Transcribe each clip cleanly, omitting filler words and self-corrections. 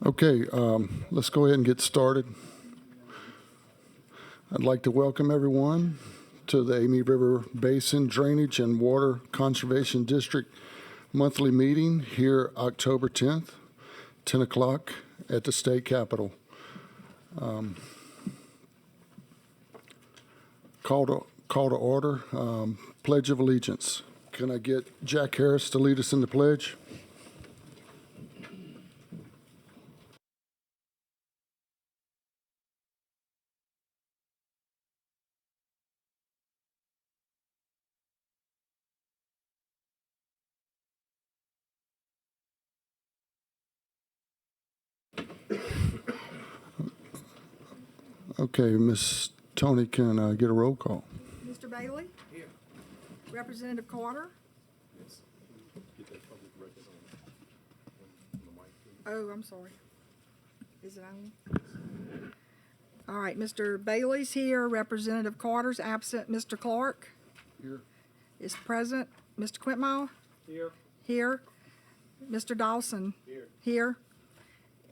Okay, let's go ahead and get started. I'd like to welcome everyone to the Amite River Basin Drainage and Water Conservation District monthly meeting here October 10th, 10 o'clock at the State Capitol. Call to order, Pledge of Allegiance. Can I get Jack Harris to lead us in the pledge? Okay, Miss Tony, can I get a roll call? Mr. Bailey? Here. Representative Carter? Oh, I'm sorry. Is it on? All right, Mr. Bailey's here. Representative Carter's absent. Mr. Clark Here. is present. Mr. Quintmile? Here. Here. Mr. Dawson? Here. Here.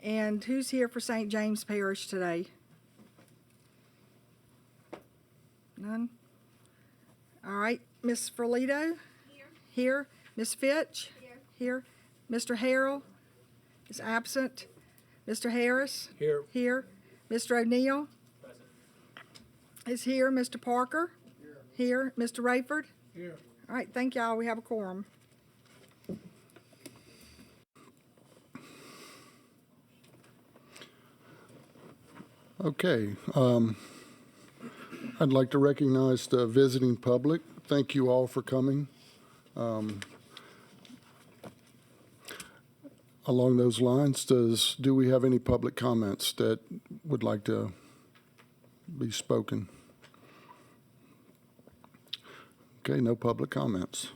And who's here for St. James Parish today? None? All right, Ms. Ferlito? Here. Here. Ms. Fitch? Here. Here. Mr. Harrell is absent. Mr. Harris? Here. Here. Mr. O'Neill? Present. Is here. Mr. Parker? Here. Here. Mr. Rayford? Here. All right, thank y'all. We have a quorum. Okay, I'd like to recognize the visiting public. Thank you all for coming. Along those lines, do we have any public comments that would like to be spoken? Okay, no public comments.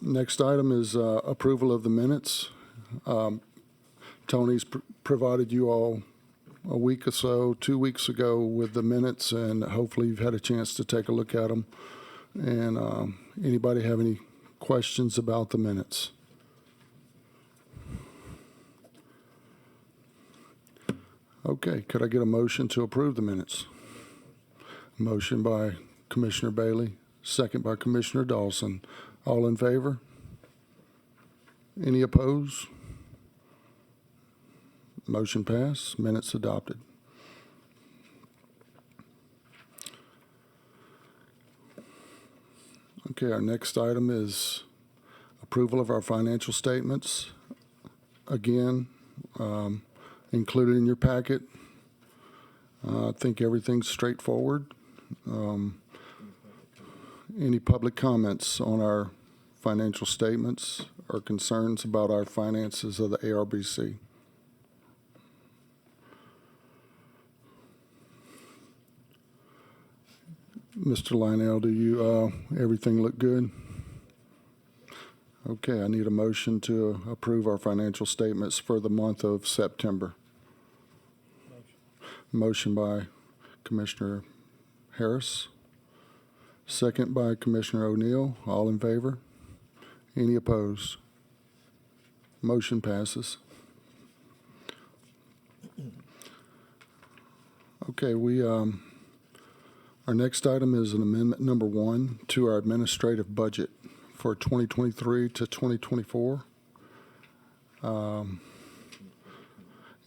Next item is approval of the minutes. Tony's provided you all a week or so, 2 weeks ago with the minutes, and hopefully you've had a chance to take a look at them. And anybody have any questions about the minutes? Okay, could I get a motion to approve the minutes? Motion by Commissioner Bailey, second by Commissioner Dawson. All in favor? Any opposed? Motion passed, minutes adopted. Okay, our next item is approval of our financial statements. Again, included in your packet. I think everything's straightforward. Any public comments on our financial statements or concerns about our finances of the ARBC? Mr. Lionel, do you, everything look good? Okay, I need a motion to approve our financial statements for the month of September. Motion by Commissioner Harris, second by Commissioner O'Neill. All in favor? Any opposed? Motion passes. Okay, our next item is an amendment number 1 to our administrative budget for 2023 to 2024.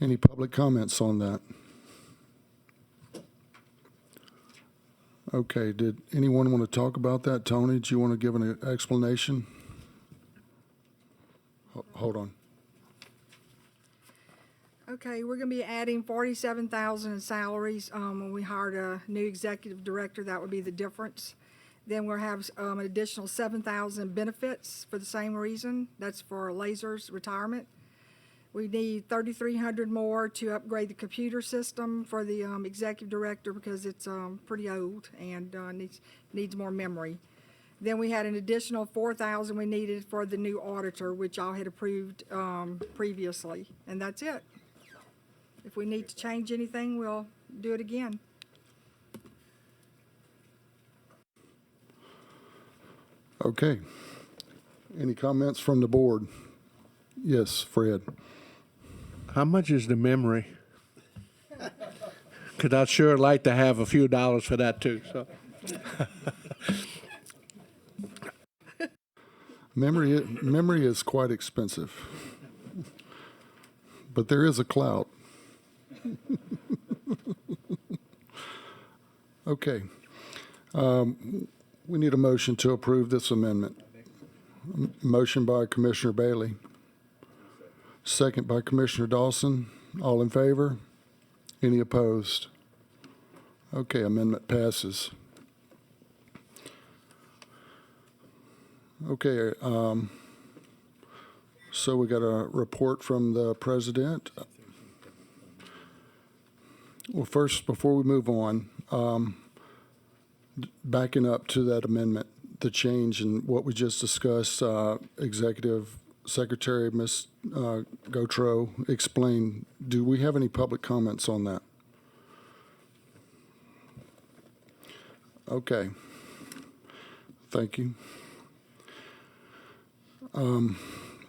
Any public comments on that? Okay, did anyone want to talk about that? Tony, do you want to give an explanation? Hold on. Okay, we're going to be adding $47,000 in salaries. When we hired a new executive director, that would be the difference. Then we'll have an additional $7,000 in benefits for the same reason. That's for Laser's retirement. We need $3,300 more to upgrade the computer system for the executive director because it's pretty old and needs more memory. Then we had an additional $4,000 we needed for the new auditor, which y'all had approved previously, and that's it. If we need to change anything, we'll do it again. Okay. Any comments from the board? Yes, Fred. How much is the memory? Because I'd sure like to have a few dollars for that too. So Memory is quite expensive, but there is a clout. Okay. We need a motion to approve this amendment. Motion by Commissioner Bailey. Second by Commissioner Dawson. All in favor? Any opposed? Okay, amendment passes. Okay, so we got a report from the president. Well, first, before we move on, backing up to that amendment, the change in what we just discussed, Executive Secretary Ms. Gautreaux explained. Do we have any public comments on that? Okay. Thank you.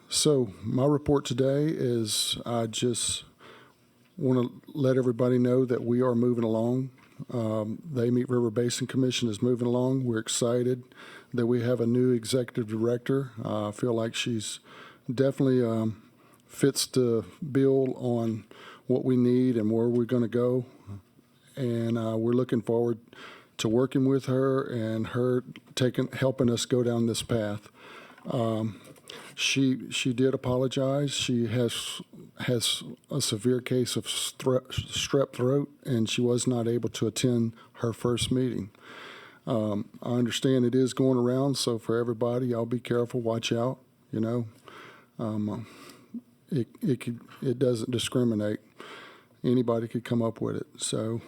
So my report today is I just want to let everybody know that we are moving along. The Amite River Basin Commission is moving along. We're excited that we have a new executive director. I feel like she's definitely fits the bill on what we need and where we're going to go. And we're looking forward to working with her and her helping us go down this path. She did apologize. She has a severe case of strep throat, and she was not able to attend her first meeting. I understand it is going around, so for everybody, y'all be careful, watch out. You know, it doesn't discriminate. Anybody could come up with it. So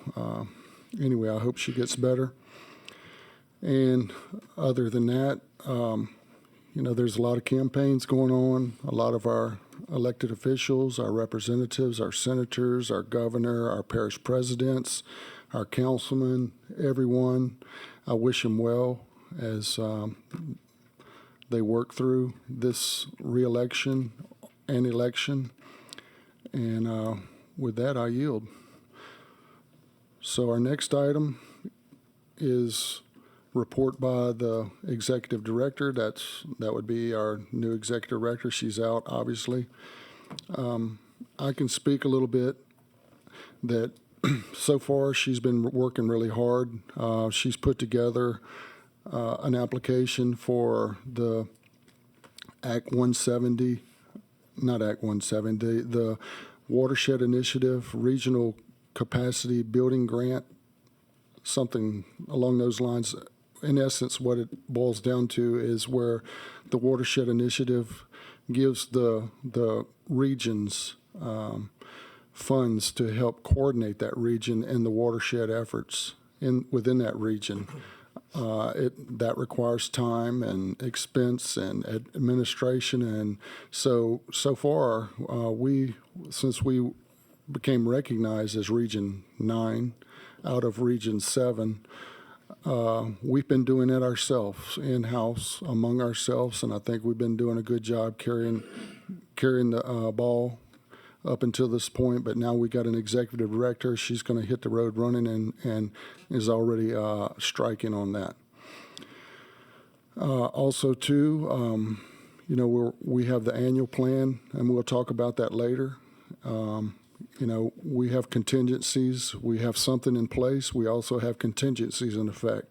anyway, I hope she gets better. And other than that, you know, there's a lot of campaigns going on. A lot of our elected officials, our representatives, our senators, our governor, our parish presidents, our councilmen, everyone, I wish them well as they work through this reelection and election. And with that, I yield. So our next item is report by the executive director. That would be our new executive director. She's out, obviously. I can speak a little bit that so far she's been working really hard. She's put together an application for the Act 170, not Act 170, the Watershed Initiative Regional Capacity Building Grant, something along those lines. In essence, what it boils down to is where the Watershed Initiative gives the regions funds to help coordinate that region and the watershed efforts within that region. That requires time and expense and administration, and so far since we became recognized as Region 9 out of Region 7. We've been doing it ourselves, in-house, among ourselves, and I think we've been doing a good job carrying the ball up until this point. But now we got an executive director. She's going to hit the road running and is already striking on that. Also, too, you know, we have the annual plan, and we'll talk about that later. You know, we have contingencies. We have something in place. We also have contingencies in effect.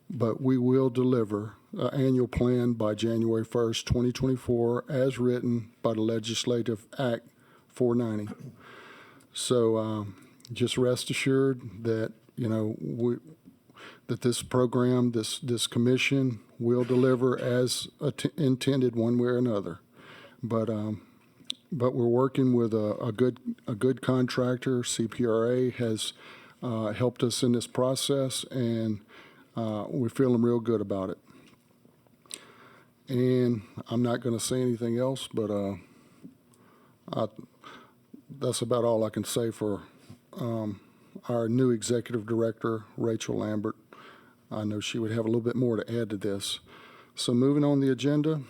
But we will deliver an annual plan by January 1st, 2024, as written by the Legislative Act 490. So just rest assured that, you know, that this program, this commission will deliver as intended one way or another. But we're working with a good contractor. CPRA has helped us in this process, and we're feeling real good about it. And I'm not going to say anything else, but that's about all I can say for our new executive director, Rachel Lambert. I know she would have a little bit more to add to this. So moving on the agenda.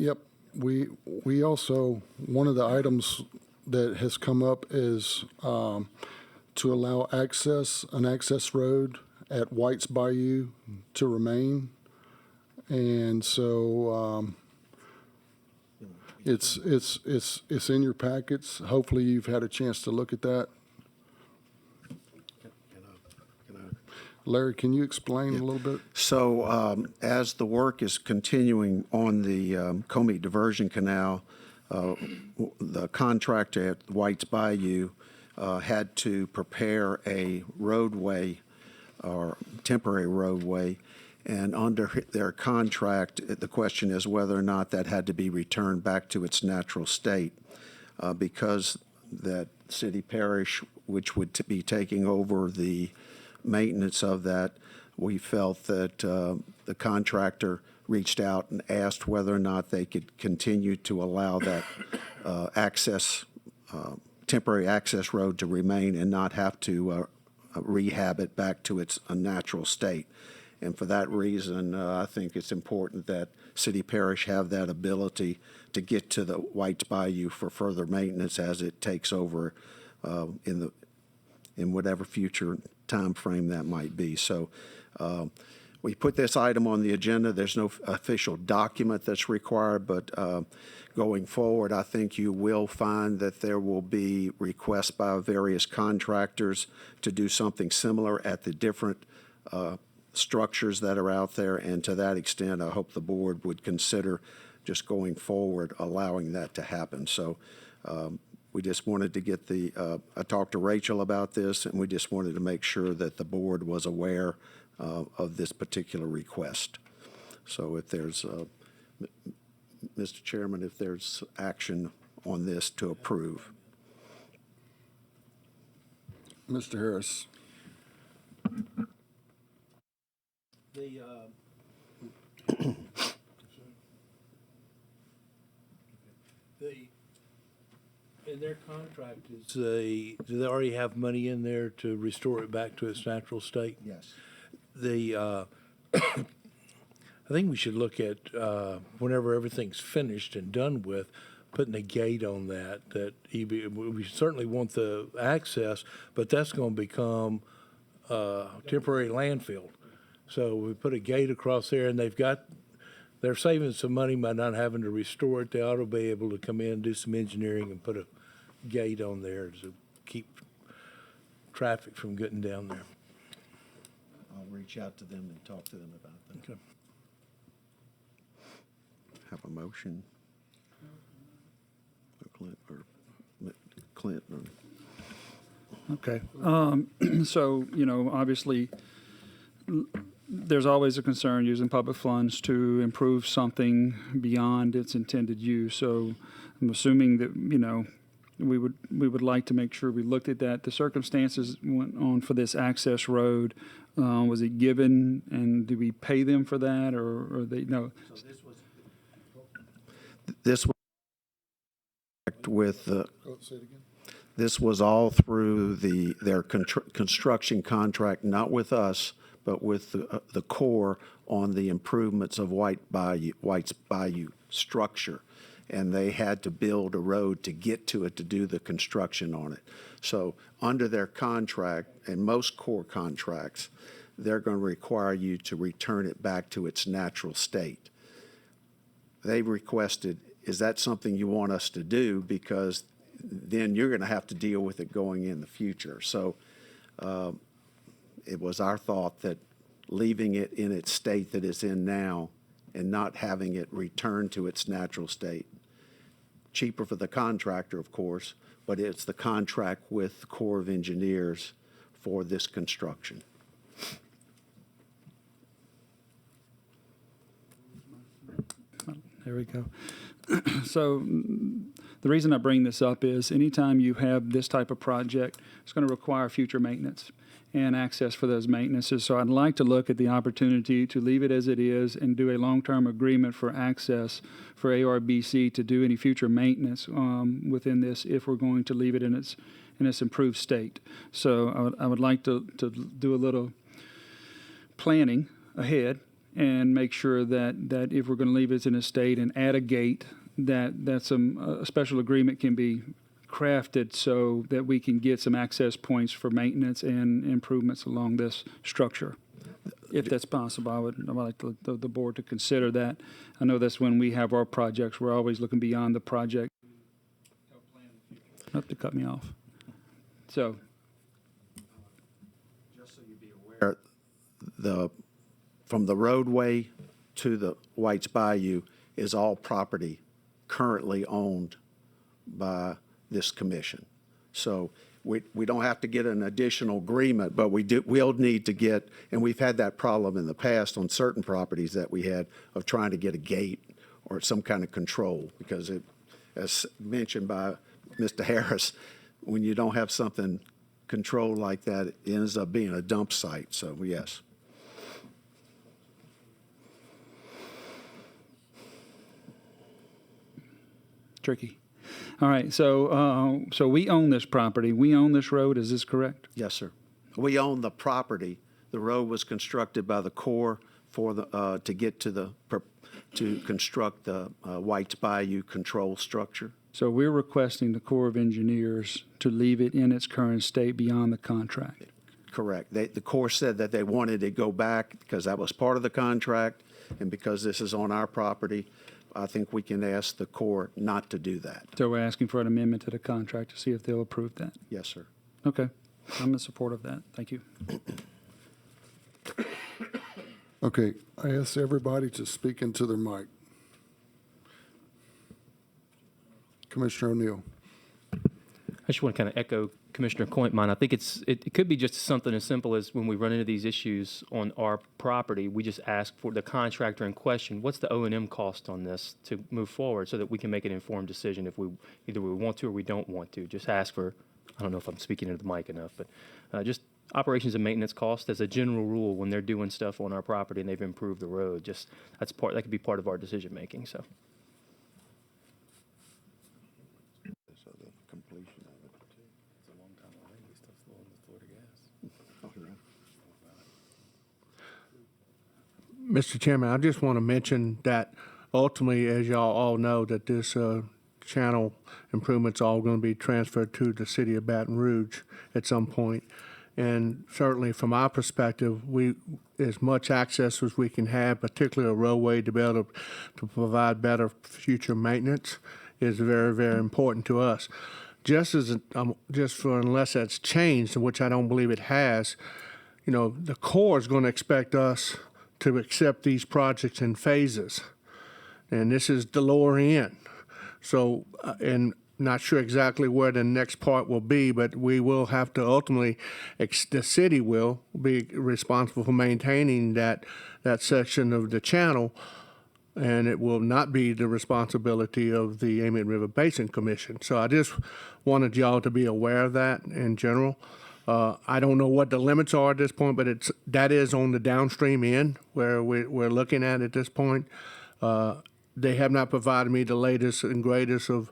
Yep, we also, one of the items that has come up is to allow an access road at White's Bayou to remain. And so it's in your packets. Hopefully you've had a chance to look at that. Larry, can you explain a little bit? So as the work is continuing on the Comey Diversion Canal, the contractor at White's Bayou had to prepare a roadway or temporary roadway. And under their contract, the question is whether or not that had to be returned back to its natural state because that city parish, which would be taking over the maintenance of that, we felt that the contractor reached out and asked whether or not they could continue to allow that temporary access road to remain and not have to rehab it back to its natural state. And for that reason, I think it's important that city parish have that ability to get to the White's Bayou for further maintenance as it takes over in whatever future time frame that might be. So we put this item on the agenda. There's no official document that's required, but going forward, I think you will find that there will be requests by various contractors to do something similar at the different structures that are out there. And to that extent, I hope the board would consider just going forward, allowing that to happen. So we just wanted to get I talked to Rachel about this, and we just wanted to make sure that the board was aware of this particular request. So if there's, Mr. Chairman, if there's action on this to approve. Mr. Harris. In their contract, do they already have money in there to restore it back to its natural state? Yes. I think we should look at, whenever everything's finished and done with, putting a gate on that we certainly want the access, but that's going to become temporary landfill. So we put a gate across there, and they're saving some money by not having to restore it. They ought to be able to come in, do some engineering, and put a gate on there to keep traffic from getting down there. I'll reach out to them and talk to them about that. Okay. Have a motion. Clinton. Okay. So, obviously, there's always a concern using public funds to improve something beyond its intended use. So I'm assuming that, we would like to make sure we looked at that. The circumstances went on for this access road. Was it given, and do we pay them for that, or they, no? So this was with Say it again. this was all through their construction contract, not with us, but with the Corps on the improvements of White's Bayou structure. And they had to build a road to get to it to do the construction on it. So under their contract, and most Corps contracts, they're going to require you to return it back to its natural state. They requested, is that something you want us to do? Because then you're going to have to deal with it going in the future. So it was our thought that leaving it in its state that it's in now and not having it return to its natural state. Cheaper for the contractor, of course, but it's the contract with the Corps of Engineers for this construction. There we go. So the reason I bring this up is anytime you have this type of project, it's going to require future maintenance and access for those maintenances. So I'd like to look at the opportunity to leave it as it is and do a long-term agreement for access for ARBC to do any future maintenance within this if we're going to leave it in its improved state. So I would like to do a little planning ahead and make sure that if we're going to leave it as an estate and add a that a special agreement can be crafted so that we can get some access points for maintenance and improvements along this structure. If that's possible, I'd like the board to consider that. I know that's when we have our projects, we're always looking beyond the project. Not to cut me off. So, From the roadway to the White's Bayou is all property currently owned by this commission. So we don't have to get an additional agreement, but we'll need to get, and we've had that problem in the past on certain properties that we had of trying to get a gate or some kind of control, because it, as mentioned by Mr. Harris, when you don't have something controlled like that, it ends up being a dump site. So yes. tricky. All right, so we own this property. We own this road, is this correct? Yes, sir. We own the property. The road was constructed by the Corps for the, to get to to construct the White's Bayou control structure. So we're requesting the Corps of Engineers to leave it in its current state beyond the contract. Correct. The Corps said that they wanted to go back because that was part of the contract, and because this is on our property, I think we can ask the Corps not to do that. So we're asking for an amendment to the contract to see if they'll approve that. Yes, sir. Okay, I'm in support of that. Thank you. Okay, I ask everybody to speak into their mic. Commissioner O'Neill. I just want to kind of echo Commissioner Cointmine. I think it could be just something as simple as when we run into these issues on our property, we just ask for the contractor in question, what's the O&M cost on this to move forward so that we can make an informed decision if either we want to or we don't want to. Just ask for, I don't know if I'm speaking into the mic enough, but just operations and maintenance cost as a general rule when they're doing stuff on our property and they've improved the road. Just that could be part of our decision making. So. Mr. Chairman, I just want to mention that ultimately, as y'all all know, that this channel improvements all going to be transferred to the city of Baton Rouge at some point. And certainly from our perspective, as much access as we can have, particularly a roadway to be able to provide better future maintenance is very, very important to us. Unless that's changed, which I don't believe it has, the Corps is going to expect us to accept these projects in phases. And this is the lower end. So, and not sure exactly where the next part will be, but we will have to ultimately, the city will be responsible for maintaining that section of the channel, and it will not be the responsibility of the Amiens River Basin Commission. So I just wanted y'all to be aware of that in general. I don't know what the limits are at this point, but that is on the downstream end where we're looking at this point. They have not provided me the latest and greatest of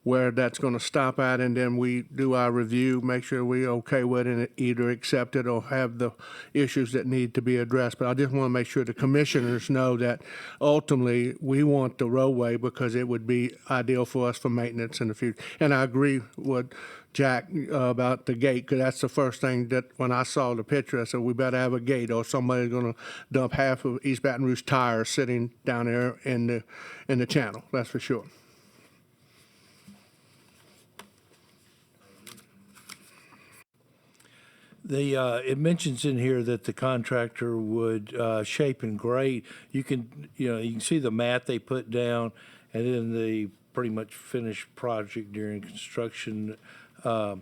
where that's going to stop at, and then we do our review, make sure we're okay with it, either accept it or have the issues that need to be addressed. But I just want to make sure the commissioners know that ultimately we want the roadway because it would be ideal for us for maintenance in the future. And I agree with Jack about the gate, because that's the first thing that when I saw the picture, I said, we better have a gate or somebody's going to dump half of East Baton Rouge tires sitting down there in the channel, that's for sure. It mentions in here that the contractor would shape and grade. You can see the mat they put down, and then the pretty much finished project during construction. They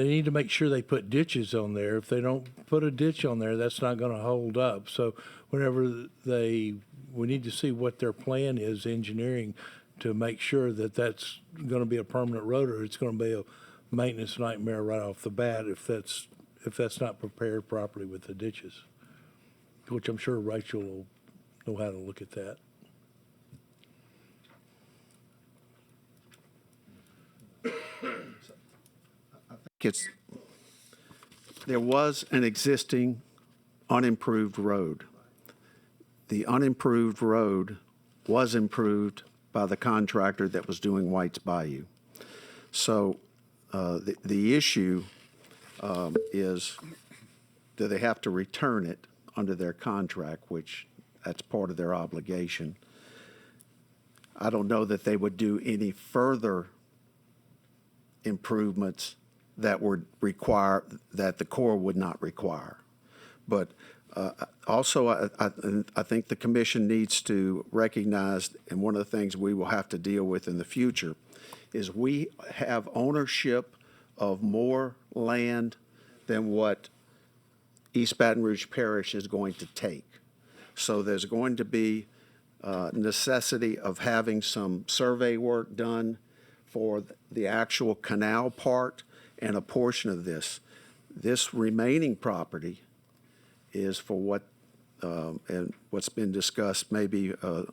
need to make sure they put ditches on there. If they don't put a ditch on there, that's not going to hold up. So whenever we need to see what their plan is, engineering, to make sure that that's going to be a permanent road or it's going to be a maintenance nightmare right off the bat if that's not prepared properly with the ditches, which I'm sure Rachel will know how to look at that. There was an existing unimproved road. The unimproved road was improved by the contractor that was doing White's Bayou. So the issue is, do they have to return it under their contract, which that's part of their obligation. I don't know that they would do any further improvements that would require, that the Corps would not require. But also, I think the commission needs to recognize, and one of the things we will have to deal with in the future, is we have ownership of more land than what East Baton Rouge Parish is going to take. So there's going to be necessity of having some survey work done for the actual canal part and a portion of this. This remaining property is for what, and what's been discussed, maybe a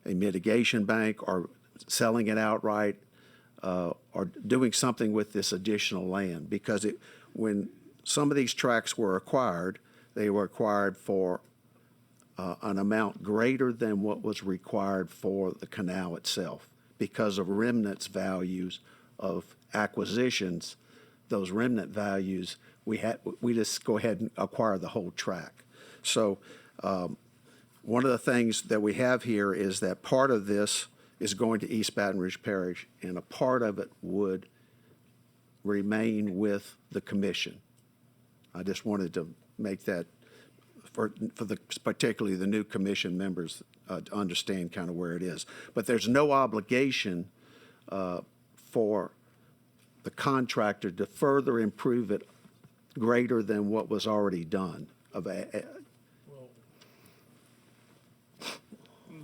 mitigation bank or selling it outright, or doing something with this additional land. Because when some of these tracts were acquired, they were acquired for an amount greater than what was required for the canal itself. Because of remnants values of acquisitions, those remnant values, we just go ahead and acquire the whole tract. So one of the things that we have here is that part of this is going to East Baton Rouge Parish, and a part of it would remain with the commission. I just wanted to make that for the particularly the new commission members to understand kind of where it is. But there's no obligation for the contractor to further improve it greater than what was already done.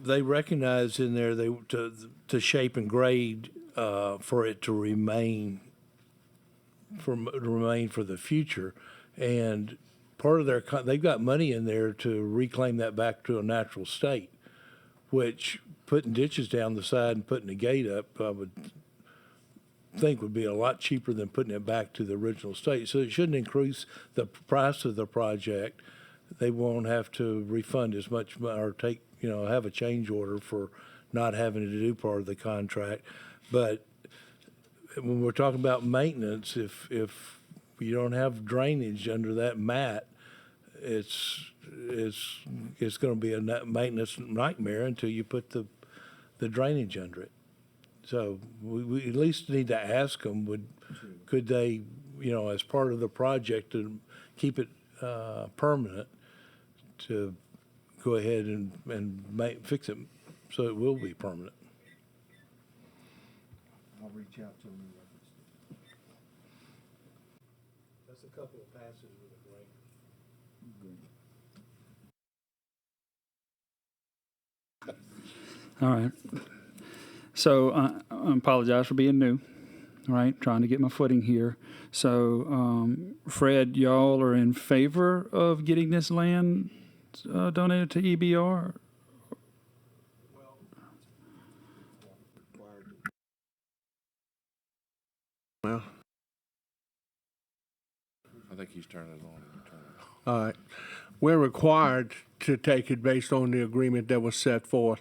They recognize in there to shape and grade for it to remain for the future, and part of their they've got money in there to reclaim that back to a natural state, which putting ditches down the side and putting a gate up, I would think would be a lot cheaper than putting it back to the original state. So it shouldn't increase the price of the project. They won't have to refund as much or take, have a change order for not having to do part of the contract. But when we're talking about maintenance, if you don't have drainage under that mat, it's going to be a maintenance nightmare until you put the drainage under it. So we at least need to ask them, could they, as part of the project to keep it permanent, to go ahead and fix it so it will be permanent. I'll reach out to them. That's a couple of passes with a grader. All right. So I apologize for being new, right? Trying to get my footing here. So Fred, y'all are in favor of getting this land donated to EBR? Well, I think he's turning it on. all right. We're required to take it based on the agreement that was set forth.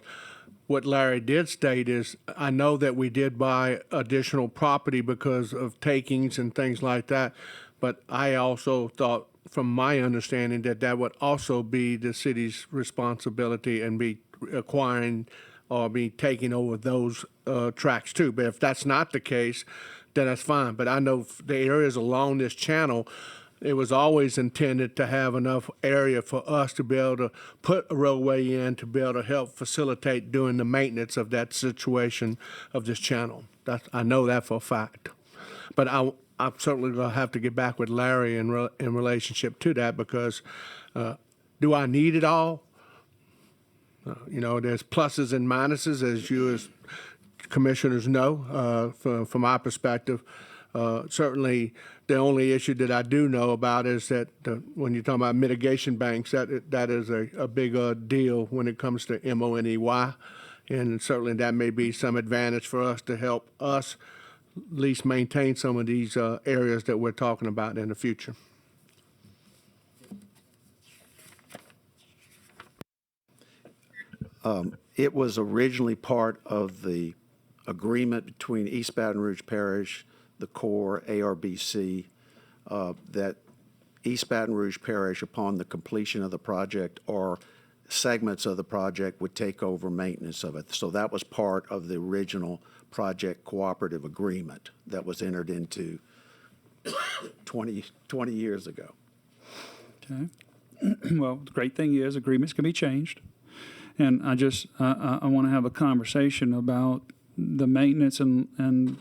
What Larry did state is, I know that we did buy additional property because of takings and things like that, but I also thought, from my understanding, that would also be the city's responsibility and be acquiring or be taking over those tracts too. But if that's not the case, then that's fine. But I know the areas along this channel, it was always intended to have enough area for us to be able to put a roadway in to be able to help facilitate doing the maintenance of that situation of this channel. I know that for a fact. But I'm certainly going to have to get back with Larry in relationship to that, because do I need it all? There's pluses and minuses, as you as commissioners know, from my perspective. Certainly, the only issue that I do know about is that when you're talking about mitigation banks, that is a big deal when it comes to MONEY. And certainly that may be some advantage for us to help us at least maintain some of these areas that we're talking about in the future. It was originally part of the agreement between East Baton Rouge Parish, the Corps, ARBC, that East Baton Rouge Parish, upon the completion of the project or segments of the project, would take over maintenance of it. So that was part of the original project cooperative agreement that was entered into 20 years ago. Okay. Well, the great thing is agreements can be changed. And I want to have a conversation about the maintenance and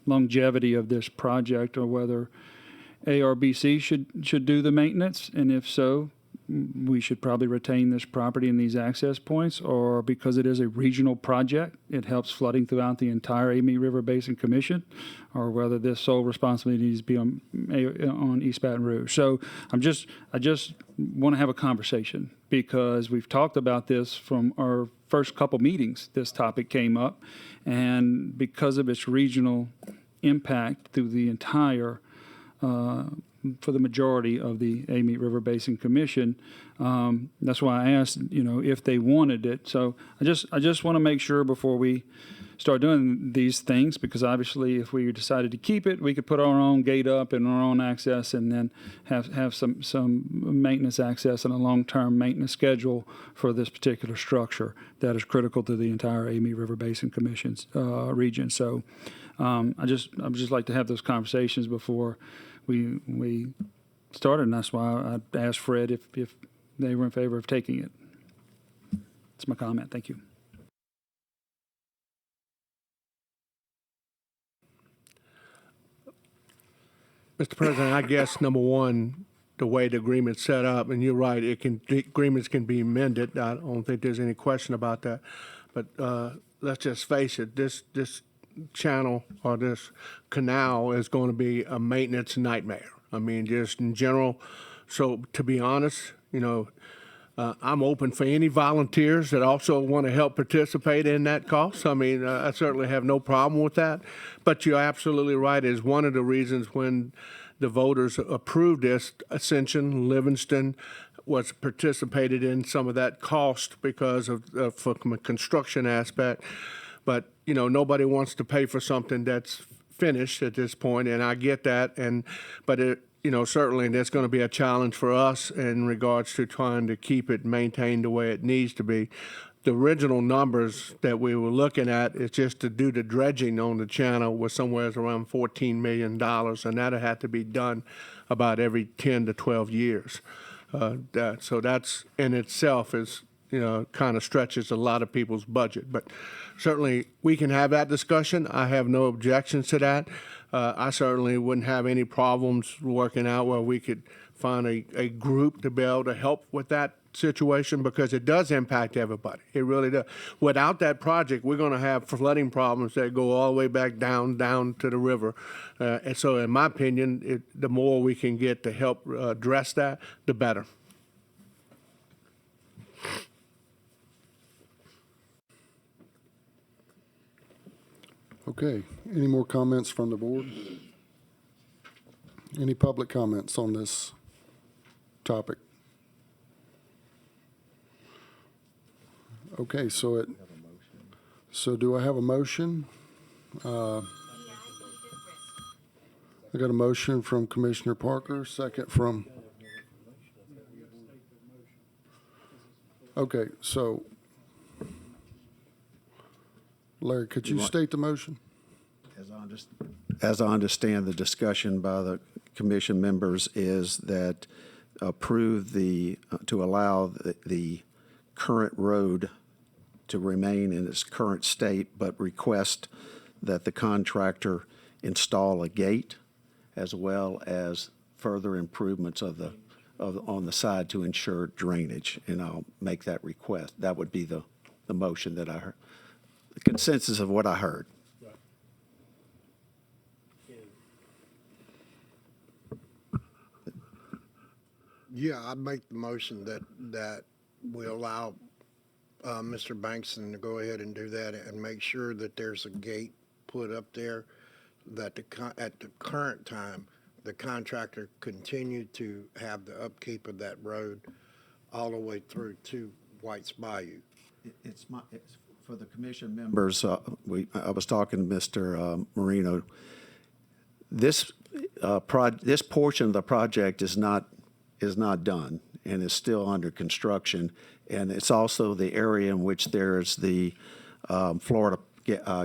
longevity of this project, or whether ARBC should do the maintenance, and if so, we should probably retain this property and these access points, or because it is a regional project, it helps flooding throughout the entire Amite River Basin Commission, or whether this sole responsibility needs to be on East Baton Rouge. So I just want to have a conversation, because we've talked about this from our first couple meetings. This topic came up, and because of its regional impact through the entire for the majority of the Amite River Basin Commission. That's why I asked, if they wanted it. So I just want to make sure before we start doing these things, because obviously if we decided to keep it, we could put our own gate up and our own access, and then have some maintenance access and a long-term maintenance schedule for this particular structure that is critical to the entire Amite River Basin Commission's region. So I would just like to have those conversations before we started, and that's why I asked Fred if they were in favor of taking it. That's my comment. Thank you. Mr. President, I guess, number one, the way the agreement's set up, and you're right, the agreements can be amended. I don't think there's any question about that. But let's just face it, this channel or this canal is going to be a maintenance nightmare. I mean, just in general. So to be honest, I'm open for any volunteers that also want to help participate in that cost. I mean, I certainly have no problem with that. But you're absolutely right. Is one of the reasons when the voters approved this, Ascension, Livingston was participated in some of that cost because of from a construction aspect. But, nobody wants to pay for something that's finished at this point, and I get that. But certainly there's going to be a challenge for us in regards to trying to keep it maintained the way it needs to be. The original numbers that we were looking at is just to do the dredging on the channel was somewhere around $14 million, and that had to be done about every 10 to 12 years. So that's in itself is, kind of stretches a lot of people's budget. But certainly we can have that discussion. I have no objections to that. I certainly wouldn't have any problems working out where we could find a group to be able to help with that situation, because it does impact everybody. It really does. Without that project, we're going to have flooding problems that go all the way back down to the river. And so in my opinion, the more we can get to help address that, the better. Okay, any more comments from the board? Any public comments on this topic? Okay, so do I have a motion? I got a motion from Commissioner Parker, second from. Okay, so Larry, could you state the motion? As I understand, the discussion by the commission members is that approve to allow the current road to remain in its current state, but request that the contractor install a gate as well as further improvements on the side to ensure drainage. And I'll make that request. That would be the motion that I heard. The consensus of what I heard. Yeah, I'd make the motion that we allow Mr. Bankston to go ahead and do that and make sure that there's a gate put up there, that at the current time, the contractor continue to have the upkeep of that road all the way through to White's Bayou. It's for the commission members, I was talking to Mr. Marino. This portion of the project is not done and is still under construction. And it's also the area in which there's the Florida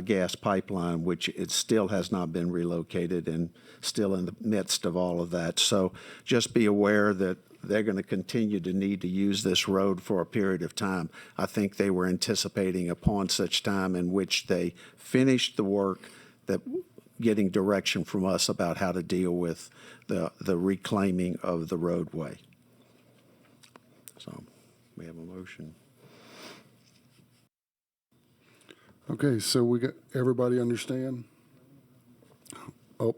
gas pipeline, which it still has not been relocated and still in the midst of all of that. So just be aware that they're going to continue to need to use this road for a period of time. I think they were anticipating upon such time in which they finished the work, that getting direction from us about how to deal with the reclaiming of the roadway. So we have a motion. Okay, so we got, everybody understand? Oh,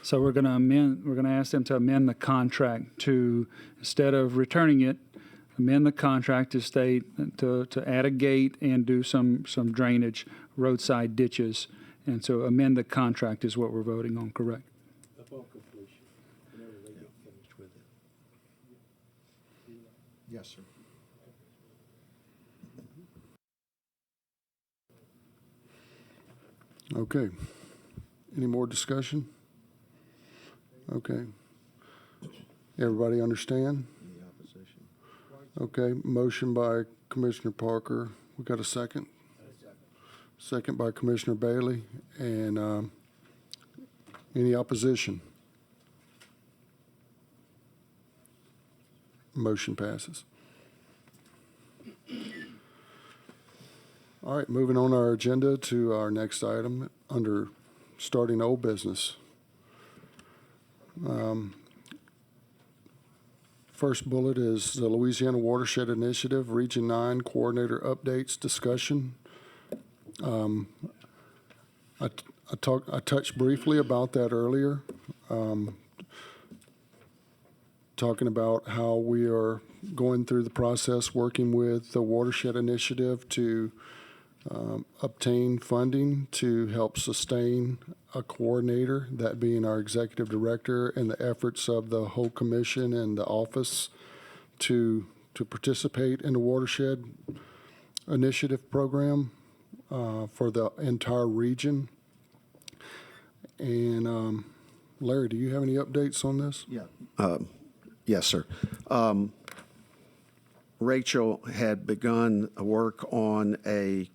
So we're going to ask them to amend the contract to, instead of returning it, amend the contract to state, to add a gate and do some drainage, roadside ditches. And so amend the contract is what we're voting on, correct? Upon completion, whenever they get finished with it. Yes, sir. okay. Any more discussion? Okay. Everybody understand? Any opposition? Okay, motion by Commissioner Parker. We got a second? Second by Commissioner Bailey. And any opposition? Motion passes. All right, moving on our agenda to our next item under starting old business. First bullet is the Louisiana Watershed Initiative, Region 9 Coordinator Updates Discussion. I touched briefly about that earlier, talking about how we are going through the process, working with the Watershed Initiative to obtain funding to help sustain a coordinator, that being our executive director, and the efforts of the whole commission and the office to participate in the Watershed Initiative program for the entire region. And Larry, do you have any updates on this? Yeah. Yes, sir. Rachel had begun work on a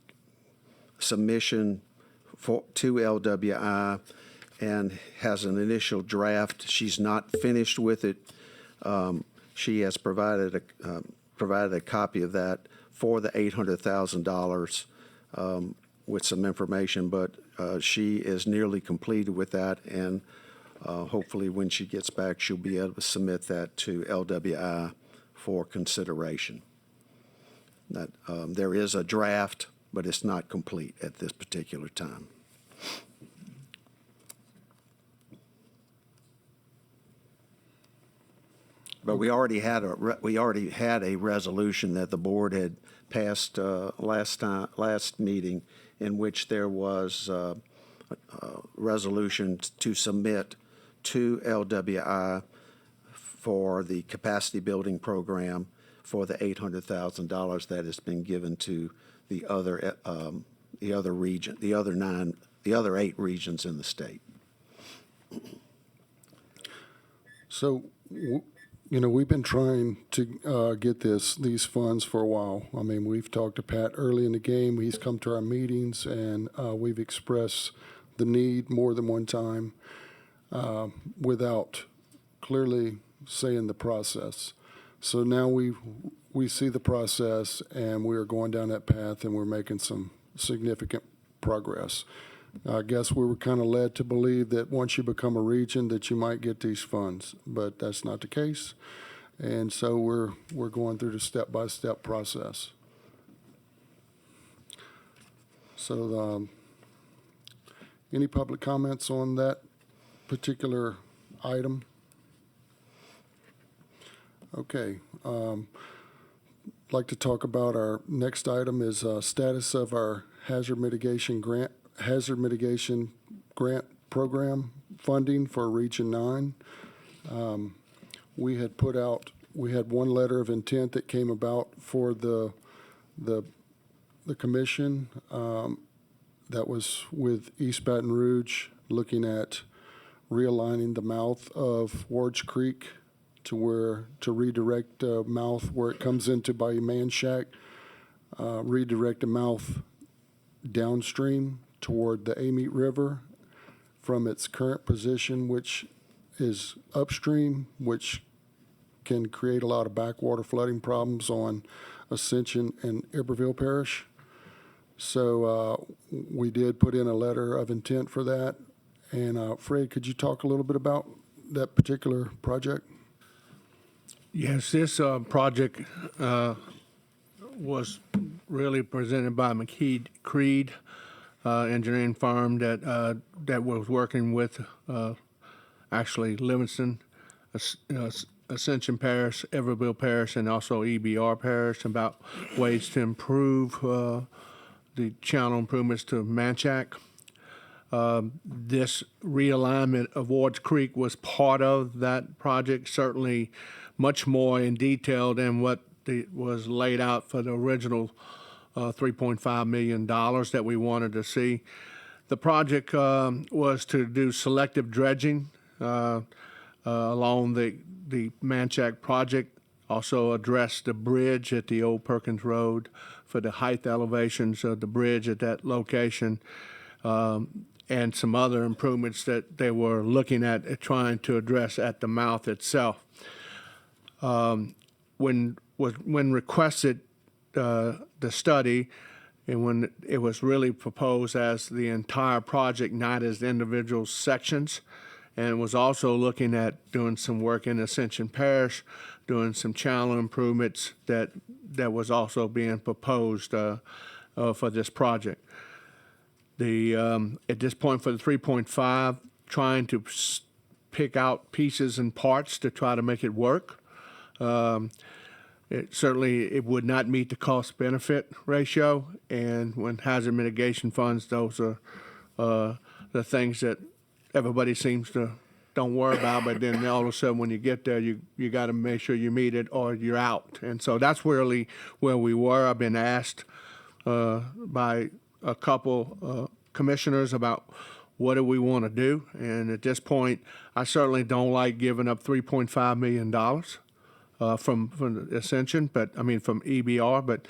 submission to LWI and has an initial draft. She's not finished with it. She has provided a copy of that for the $800,000 with some information, but she is nearly completed with that, and hopefully when she gets back, she'll be able to submit that to LWI for consideration. That there is a draft, but it's not complete at this particular time. But we already had a resolution that the board had passed last meeting, in which there was a resolution to submit to LWI for the capacity building program for the $800,000 that has been given to the other region, the other 8 regions in the state. So, we've been trying to get these funds for a while. I mean, we've talked to Pat early in the game. He's come to our meetings, and we've expressed the need more than one time without clearly saying the process. So now we see the process, and we are going down that path, and we're making some significant progress. I guess we were kind of led to believe that once you become a region that you might get these funds, but that's not the case. And so we're going through the step-by-step process. So any public comments on that particular item? Okay. I'd like to talk about our next item is status of our hazard mitigation grant program funding for Region 9. We had one letter of intent that came about for the the commission that was with East Baton Rouge, looking at realigning the mouth of Ward's Creek to redirect the mouth where it comes into Bayou Manchac, redirect the mouth downstream toward the Amite River from its current position, which is upstream, which can create a lot of backwater flooding problems on Ascension and Iberville Parish. So we did put in a letter of intent for that. And Fred, could you talk a little bit about that particular project? Yes, this project was really presented by McKee Creed engineering firm that was working with actually Livingston, Ascension Parish, Everville Parish, and also EBR Parish about ways to improve the channel improvements to Manchac. This realignment of Ward's Creek was part of that project, certainly much more in detail than what was laid out for the original $3.5 million that we wanted to see. The project was to do selective dredging along the Manchac project, also address the bridge at the Old Perkins Road for the height elevations of the bridge at that location, and some other improvements that they were looking at trying to address at the mouth itself. When requested the study, and when it was really proposed as the entire project, not as individual sections, and was also looking at doing some work in Ascension Parish, doing some channel improvements that was also being proposed for this project. At this point for the 3.5, trying to pick out pieces and parts to try to make it work. It would not meet the cost benefit ratio, and when hazard mitigation funds, those are the things that everybody seems to don't worry about, but then all of a sudden when you get there, you got to make sure you meet it or you're out. And so that's really where we were. I've been asked by a couple commissioners about what do we want to do, and at this point, I certainly don't like giving up $3.5 million from Ascension, but I mean from EBR. But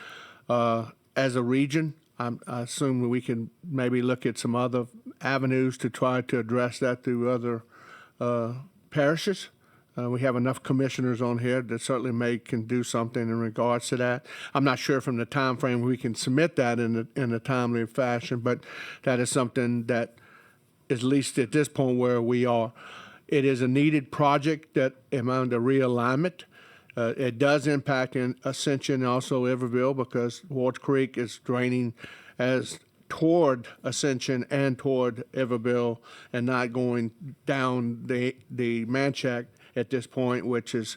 as a region, I assume that we can maybe look at some other avenues to try to address that through other parishes. We have enough commissioners on here that certainly can do something in regards to that. I'm not sure from the time frame we can submit that in a timely fashion, but that is something that, at least at this point where we are, it is a needed project that amount of realignment. It does impact in Ascension and also Everville because Ward's Creek is draining as toward Ascension and toward Everville and not going down the Manchac at this point, which is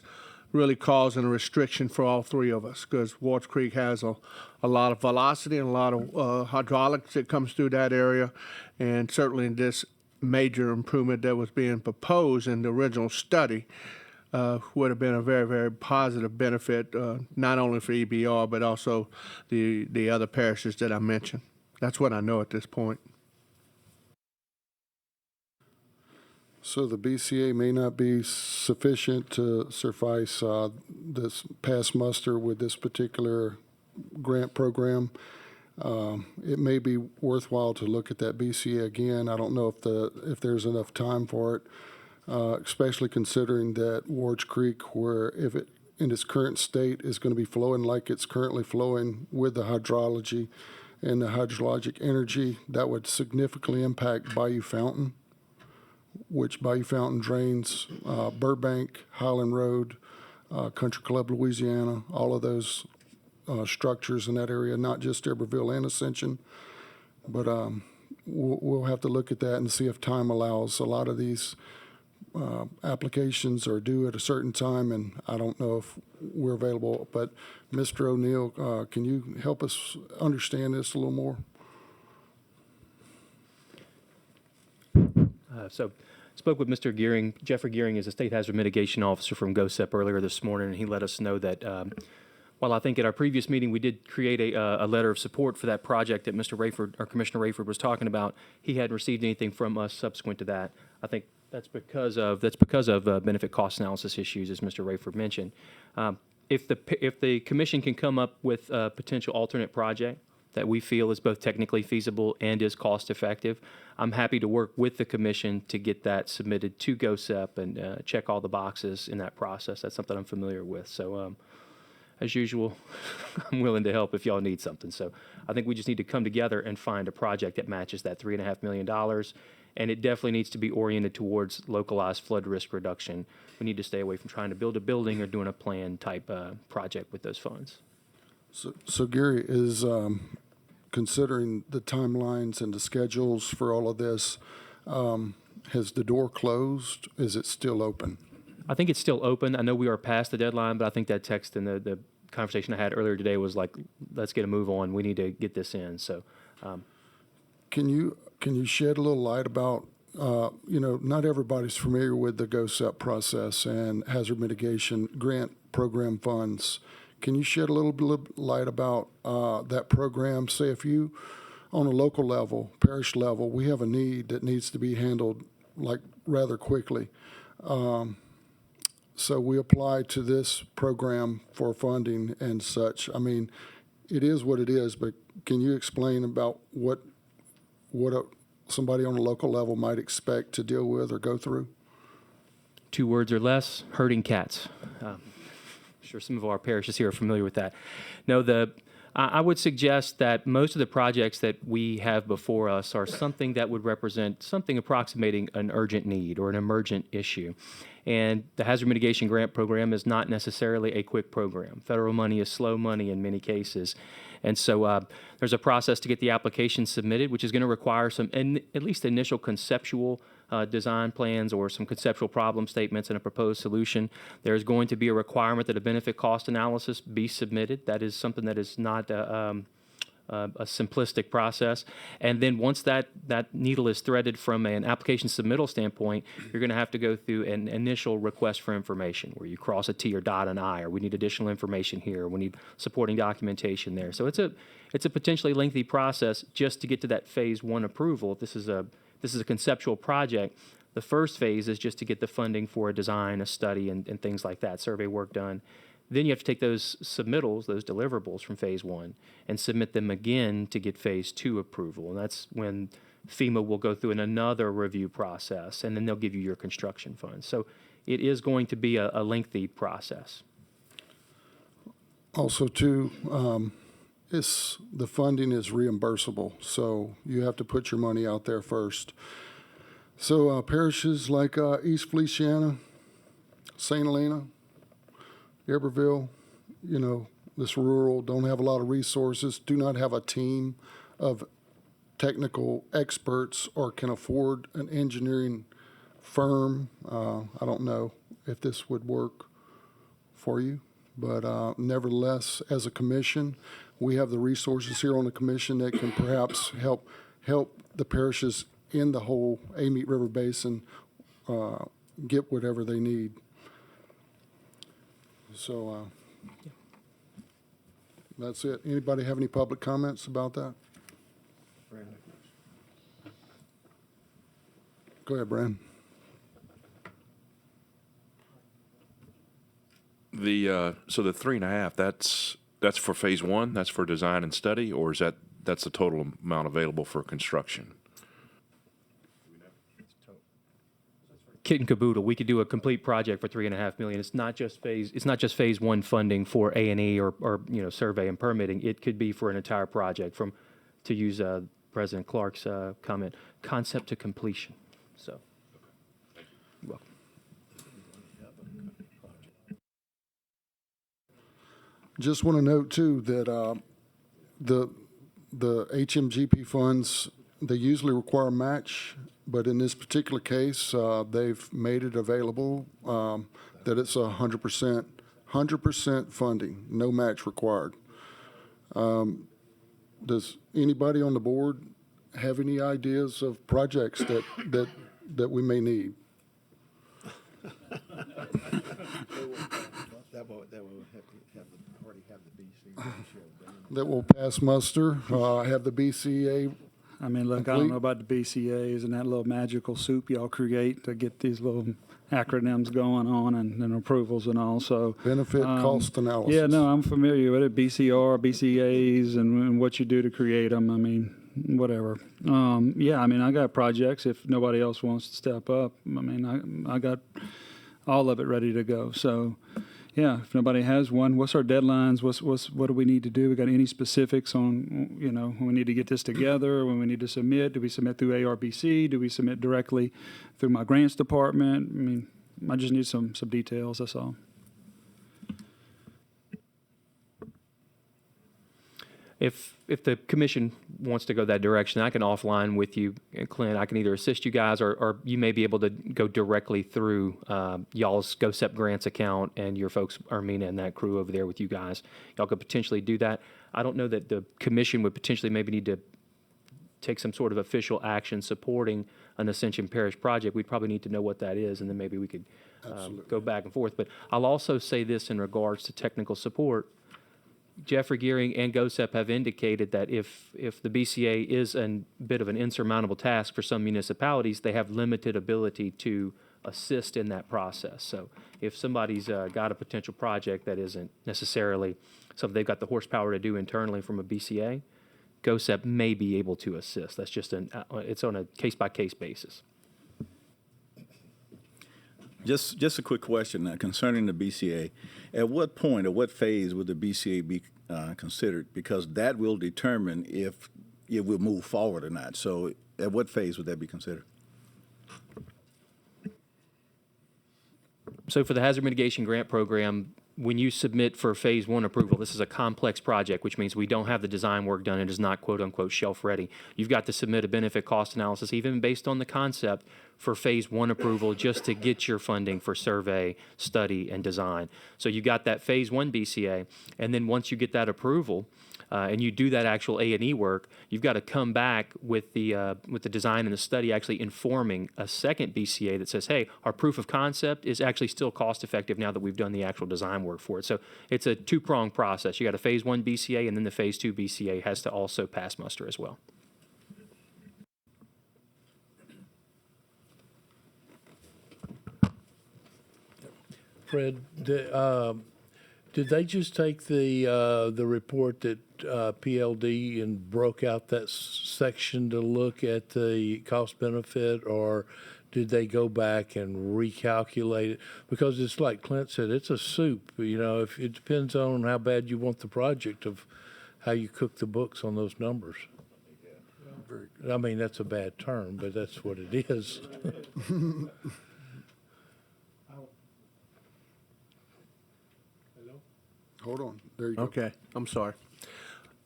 really causing a restriction for all three of us because Ward's Creek has a lot of velocity and a lot of hydraulics that comes through that area. And certainly this major improvement that was being proposed in the original study would have been a very, very positive benefit, not only for EBR, but also the other parishes that I mentioned. That's what I know at this point. So the BCA may not be sufficient to suffice this pass muster with this particular grant program. It may be worthwhile to look at that BCA again. I don't know if there's enough time for it, especially considering that Ward's Creek, where if it in its current state is going to be flowing like it's currently flowing with the hydrology and the hydrologic energy, that would significantly impact Bayou Fountain, which Bayou Fountain drains Burbank, Highland Road, Country Club, Louisiana, all of those structures in that area, not just Iberville and Ascension. But we'll have to look at that and see if time allows. A lot of these applications are due at a certain time, and I don't know if we're available. But Mr. O'Neill, can you help us understand this a little more? So spoke with Mr. Gearing. Jeffrey Gearing is a state hazard mitigation officer from GOSEP earlier this morning, and he let us know that while I think at our previous meeting, we did create a letter of support for that project that Mr. Rayford, or Commissioner Rayford was talking about, he hadn't received anything from us subsequent to that. I think that's because of benefit cost analysis issues, as Mr. Rayford mentioned. If the commission can come up with a potential alternate project that we feel is both technically feasible and is cost effective, I'm happy to work with the commission to get that submitted to GOSEP and check all the boxes in that process. That's something I'm familiar with. So as usual, I'm willing to help if y'all need something. So I think we just need to come together and find a project that matches that $3.5 million. And it definitely needs to be oriented towards localized flood risk reduction. We need to stay away from trying to build a building or doing a plan type project with those funds. So Gary, is considering the timelines and the schedules for all of this, has the door closed? Is it still open? I think it's still open. I know we are past the deadline, but I think that text and the conversation I had earlier today was like, let's get a move on. We need to get this in. So Can you shed a little light about, not everybody's familiar with the GOSEP process and hazard mitigation grant program funds. Can you shed a little bit of light about that program? Say if you, on a local level, parish level, we have a need that needs to be handled like rather quickly. So we apply to this program for funding and such. I mean, it is what it is, but can you explain about what somebody on a local level might expect to deal with or go through? 2 words or less, herding cats. I'm sure some of our parishes here are familiar with that. No, I would suggest that most of the projects that we have before us are something that would represent something approximating an urgent need or an emergent issue. And the Hazard Mitigation Grant Program is not necessarily a quick program. Federal money is slow money in many cases. And so there's a process to get the application submitted, which is going to require some, at least initial conceptual design plans or some conceptual problem statements and a proposed solution. There's going to be a requirement that a benefit cost analysis be submitted. That is something that is not a simplistic process. And then once that needle is threaded from an application submittal standpoint, you're going to have to go through an initial request for information where you cross a T or dot an I, or we need additional information here, or we need supporting documentation there. So it's a potentially lengthy process just to get to that phase 1 approval. If this is a conceptual project, the first phase is just to get the funding for a design, a study, and things like that, survey work done. Then you have to take those submittals, those deliverables from phase 1, and submit them again to get phase 2 approval. And that's when FEMA will go through another review process, and then they'll give you your construction funds. So it is going to be a lengthy process. Also, too, the funding is reimbursable, so you have to put your money out there first. So parishes like East Feliciana, St. Helena, Iberville, this rural, don't have a lot of resources, do not have a team of technical experts or can afford an engineering firm. I don't know if this would work for you, but nevertheless, as a commission, we have the resources here on the commission that can perhaps help the parishes in the whole Amite River Basin get whatever they need. So that's it. Anybody have any public comments about that? Go ahead, Brad. So the 3.5, that's for phase 1, that's for design and study, or that's the total amount available for construction? Kit and caboodle, we could do a complete project for $3.5 million. It's not just phase 1 funding for A&E or survey and permitting. It could be for an entire project, from, to use President Clark's comment, concept to completion. So, you're welcome. Just want to note too that the HMGP funds, they usually require a match, but in this particular case, they've made it available that it's 100% funding, no match required. Does anybody on the board have any ideas of projects that we may need? That will have the party that will pass muster. I have the BCA. I mean, look, I Complete. don't know about the BCA's and that little magical soup y'all create to get these little acronyms going on and approvals and all, so. Benefit cost analysis. Yeah, no, I'm familiar with it, BCR, BCA's, and what you do to create them, I mean, whatever. Yeah, I mean, I got projects, if nobody else wants to step up, I mean, I got all of it ready to go, so, yeah, if nobody has one, what's our deadlines, what do we need to do? We got any specifics on, you know, when we need to get this together, when we need to submit? Do we submit through ARBC? Do we submit directly through my grants department? I mean, I just need some details, that's all. If the commission wants to go that direction, I can offline with you, Clint. I can either assist you guys, or you may be able to go directly through y'all's GoSep grants account and your folks, Armina and that crew over there with you guys. Y'all could potentially do that. I don't know that the commission would potentially maybe need to take some sort of official action supporting an Ascension Parish project. We'd probably need to know what that is, and then maybe we could go back and forth. But I'll also say this in regards to technical support. Jeffrey Gearing and GoSep have indicated that if the BCA is a bit of an insurmountable task for some municipalities, they have limited ability to assist in that process. So if somebody's got a potential project that isn't necessarily something they've got the horsepower to do internally from a BCA, GoSep may be able to assist. That's just it's on a case-by-case basis. Just a quick question concerning the BCA. At what point or what phase would the BCA be considered? Because that will determine if it will move forward or not. So at what phase would that be considered? So for the Hazard Mitigation Grant Program, when you submit for Phase 1 approval, this is a complex project, which means we don't have the design work done. It is not quote-unquote shelf-ready. You've got to submit a benefit cost analysis, even based on the concept, for Phase 1 approval, just to get your funding for survey, study, and design. So you got that Phase 1 BCA, and then once you get that approval, and you do that actual A&E work, you've got to come back with the design and the study actually informing a second BCA that says, hey, our proof of concept is actually still cost effective now that we've done the actual design work for it. So it's a two-pronged process. You got a Phase 1 BCA, and then the Phase 2 BCA has to also pass muster as well. Fred, did they just take the report that PLD and broke out that section to look at the cost benefit, or did they go back and recalculate it? Because it's like Clint said, it's a soup. You know, if it depends on how bad you want the project, of how you cook the books on those numbers. I mean, that's a bad term, but that's what it is. Hold on. There you go. Okay, I'm sorry.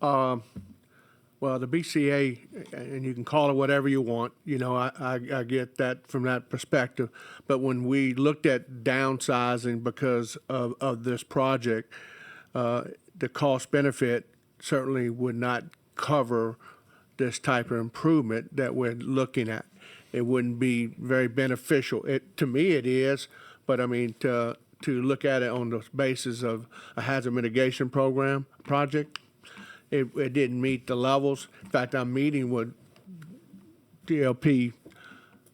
Well, the BCA, and you can call it whatever you want, you know, I get that from that perspective. But when we looked at downsizing because of this project, the cost benefit certainly would not cover this type of improvement that we're looking at. It wouldn't be very beneficial. To me, it is, but I mean, to look at it on the basis of a hazard mitigation project, it didn't meet the levels. In fact, I'm meeting with DLP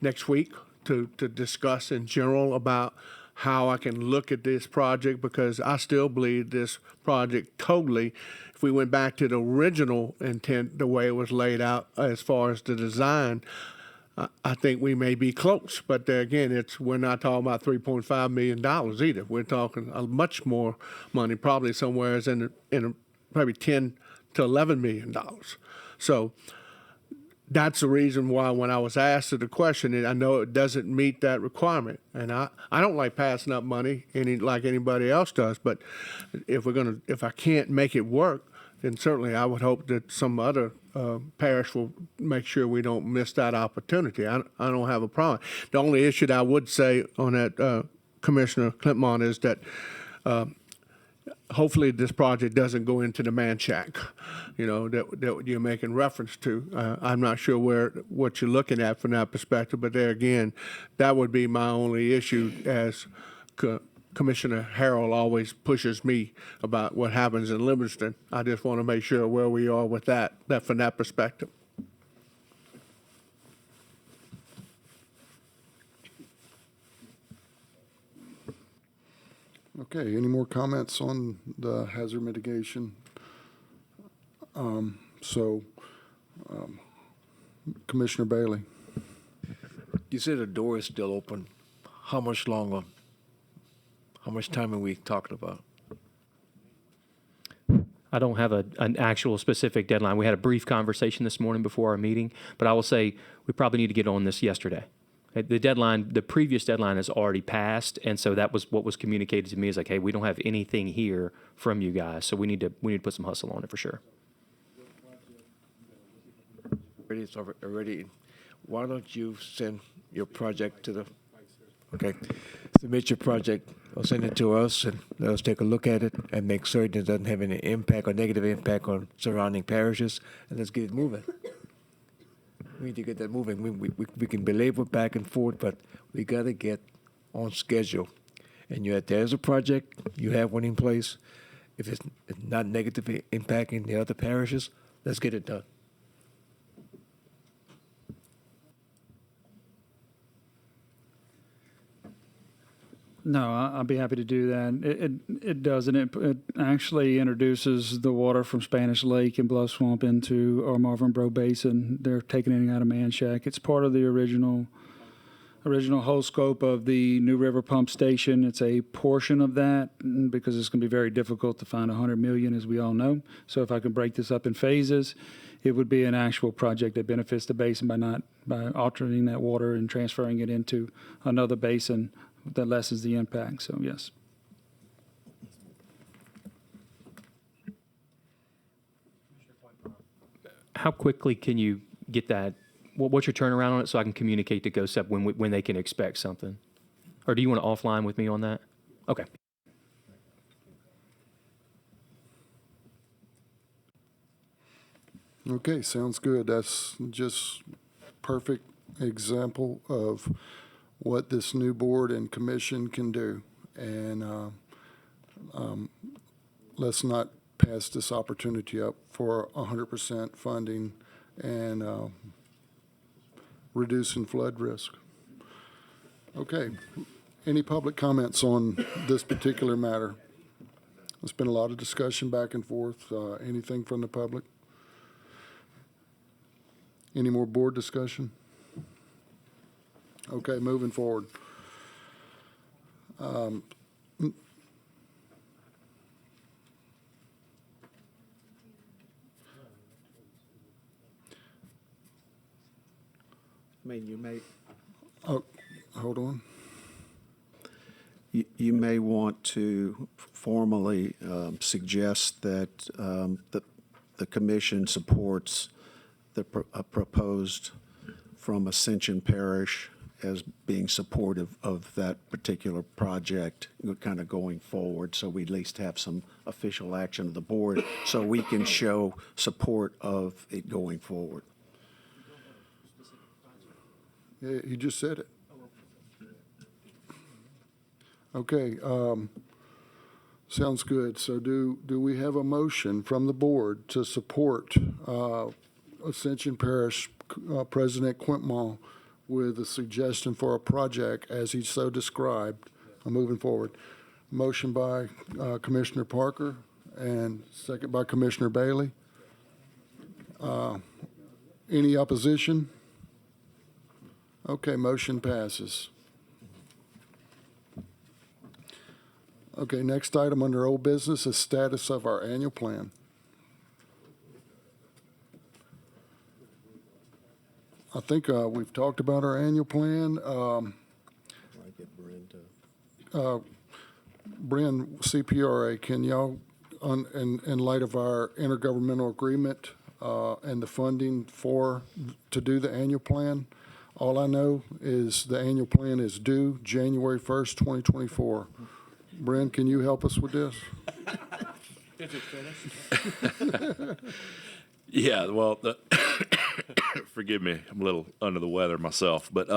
next week to discuss in general about how I can look at this project, because I still believe this project totally, if we went back to the original intent, the way it was laid out as far as the design, I think we may be close. But there again, we're not talking about $3.5 million either. We're talking much more money, probably somewhere in probably $10 to $11 million. So that's the reason why when I was asked the question, I know it doesn't meet that requirement. And I don't like passing up money like anybody else does. But if I can't make it work, then certainly I would hope that some other parish will make sure we don't miss that opportunity. I don't have a problem. The only issue that I would say on that, Commissioner Clintmont, is that hopefully this project doesn't go into the man shack, you know, that you're making reference to. I'm not sure what you're looking at from that perspective, but there again, that would be my only issue as Commissioner Harrell always pushes me about what happens in Livingston. I just want to make sure where we are with that from that perspective. Okay, any more comments on the hazard mitigation? Commissioner Bailey. You said the door is still open. How much longer? How much time are we talking about? I don't have an actual specific deadline. We had a brief conversation this morning before our meeting, but I will say we probably need to get on this yesterday. The deadline, the previous deadline has already passed, and so that was what was communicated to me is like, hey, we don't have anything here from you guys, so we need to put some hustle on it for sure. It's already. Why don't you send your project to the? Okay, submit your project or send it to us and let us take a look at it and make certain it doesn't have any impact or negative impact on surrounding parishes, and let's get it moving. We need to get that moving. We can belabor back and forth, but we got to get on schedule. And there's a project, you have one in place. If it's not negatively impacting the other parishes, let's get it done. No, I'll be happy to do that. It does, and it actually introduces the water from Spanish Lake and Bluff Swamp into our Marvin Bro Basin. They're taking it out of Manchac. It's part of the original whole scope of the New River Pump Station. It's a portion of that because it's going to be very difficult to find 100 million, as we all know. So if I can break this up in phases, it would be an actual project that benefits the basin by altering that water and transferring it into another basin that lessens the impact. So yes. How quickly can you get that? What's your turnaround on it so I can communicate to GOSEP when they can expect something? Or do you want to offline with me on that? Okay. Okay, sounds good. That's just perfect example of what this new board and commission can do. And let's not pass this opportunity up for 100% funding and reducing flood risk. Okay, any public comments on this particular matter? There's been a lot of discussion back and forth. Anything from the public? Any more board discussion? Okay, moving forward. You may. Oh, hold on. You may want to formally suggest that the commission supports the proposed from Ascension Parish as being supportive of that particular project kind of going forward, so we at least have some official action of the board so we can show support of it going forward. Yeah, you just said it. Okay, sounds good. So do we have a motion from the board to support Ascension Parish President Quintmall with a suggestion for a project as he so described moving forward? Motion by Commissioner Parker and second by Commissioner Bailey. Any opposition? Okay, motion passes. Okay, next item under old business is status of our annual plan. I think we've talked about our annual plan. Bryn, CPRA, can y'all, in light of our intergovernmental agreement and the funding to do the annual plan, all I know is the annual plan is due January 1st, 2024. Bryn, can you help us with this? Is it finished? Yeah, well, forgive me, I'm a little under the weather myself, but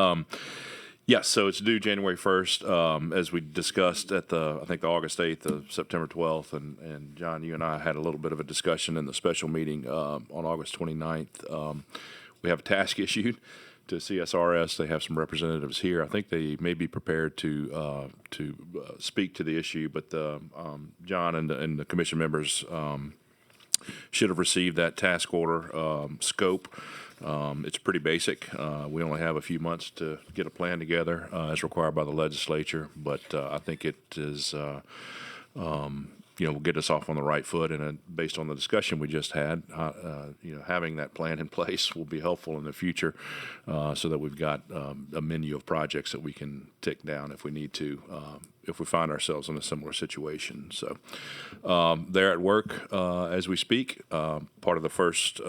Yes, so it's due January 1st, as we discussed at I think the August 8th, the September 12th, and John, you and I had a little bit of a discussion in the special meeting on August 29th. We have a task issued to CSRS. They have some representatives here. I think they may be prepared to speak to the issue, but John and the commission members should have received that task order scope. It's pretty basic. We only have a few months to get a plan together as required by the legislature, but I think it is, will get us off on the right foot. And based on the discussion we just had, having that plan in place will be helpful in the future so that we've got a menu of projects that we can tick down if we need to, if we find ourselves in a similar situation. So they're at work as we speak. Part of the first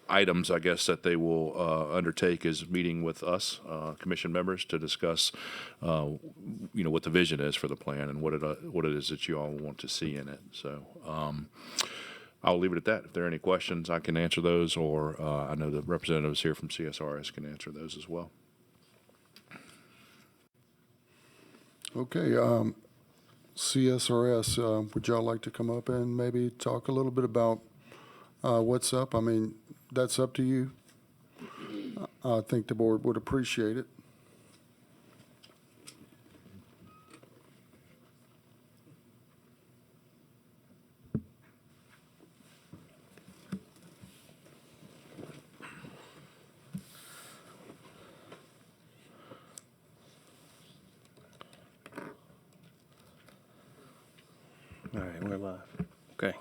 items, I guess, that they will undertake is meeting with us, commission members, to discuss, what the vision is for the plan and what it is that you all want to see in it. So I'll leave it at that. If there are any questions, I can answer those, or I know the representatives here from CSRS can answer those as well. Okay, CSRS, would y'all like to come up and maybe talk a little bit about what's up? I mean, that's up to you. I think the board would appreciate it. All right, we're live. Okay.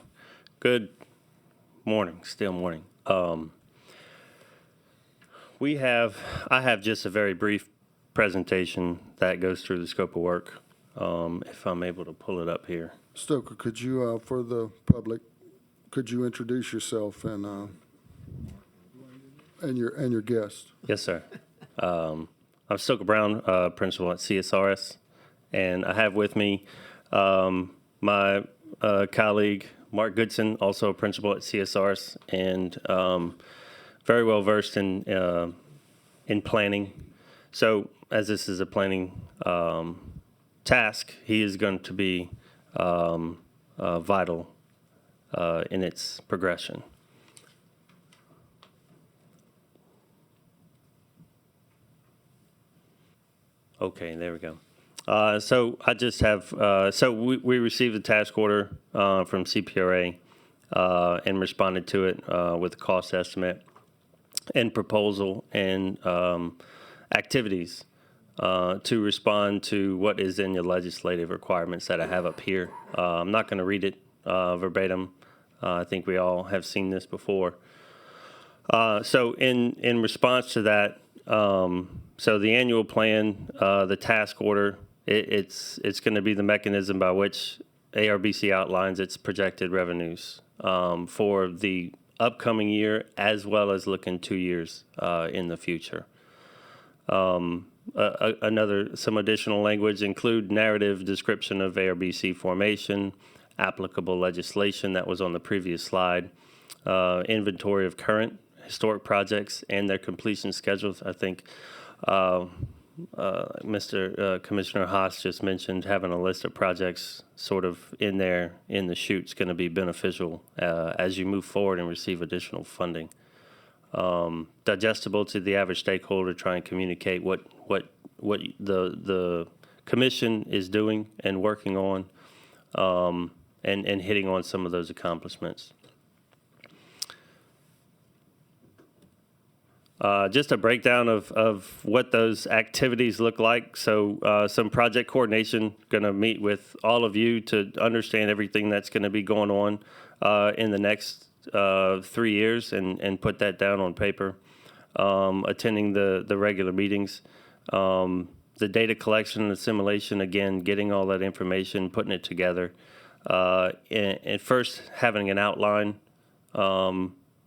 Good morning, still morning. I have just a very brief presentation that goes through the scope of work, if I'm able to pull it up here. Stoker, could you, for the public, could you introduce yourself and your guest? Yes, sir. I'm Stoker Brown, principal at CSRS, and I have with me my colleague, Mark Goodson, also a principal at CSRS, and very well versed in planning. So, as this is a planning task, he is going to be vital in its progression. Okay, there we go. So I just have, so we received a task order from CPRA and responded to it with a cost estimate and proposal and activities to respond to what is in the legislative requirements that I have up here. I'm not going to read it verbatim. I think we all have seen this before. So in response to that, so the annual plan, the task order, it's going to be the mechanism by which ARBC outlines its projected revenues for the upcoming year as well as looking 2 years in the future. Some additional language include narrative description of ARBC formation, applicable legislation that was on the previous slide, inventory of current historic projects and their completion schedules. I think Mr. Commissioner Haas just mentioned having a list of projects sort of in there in the chute is going to be beneficial as you move forward and receive additional funding. Digestible to the average stakeholder, try and communicate what the commission is doing and working on, and hitting on some of those accomplishments. Just a breakdown of what those activities look like. So some project coordination, going to meet with all of you to understand everything that's going to be going on in the next 3 years and put that down on paper. Attending the regular meetings. The data collection and assimilation, again, getting all that information, putting it together. And first having an outline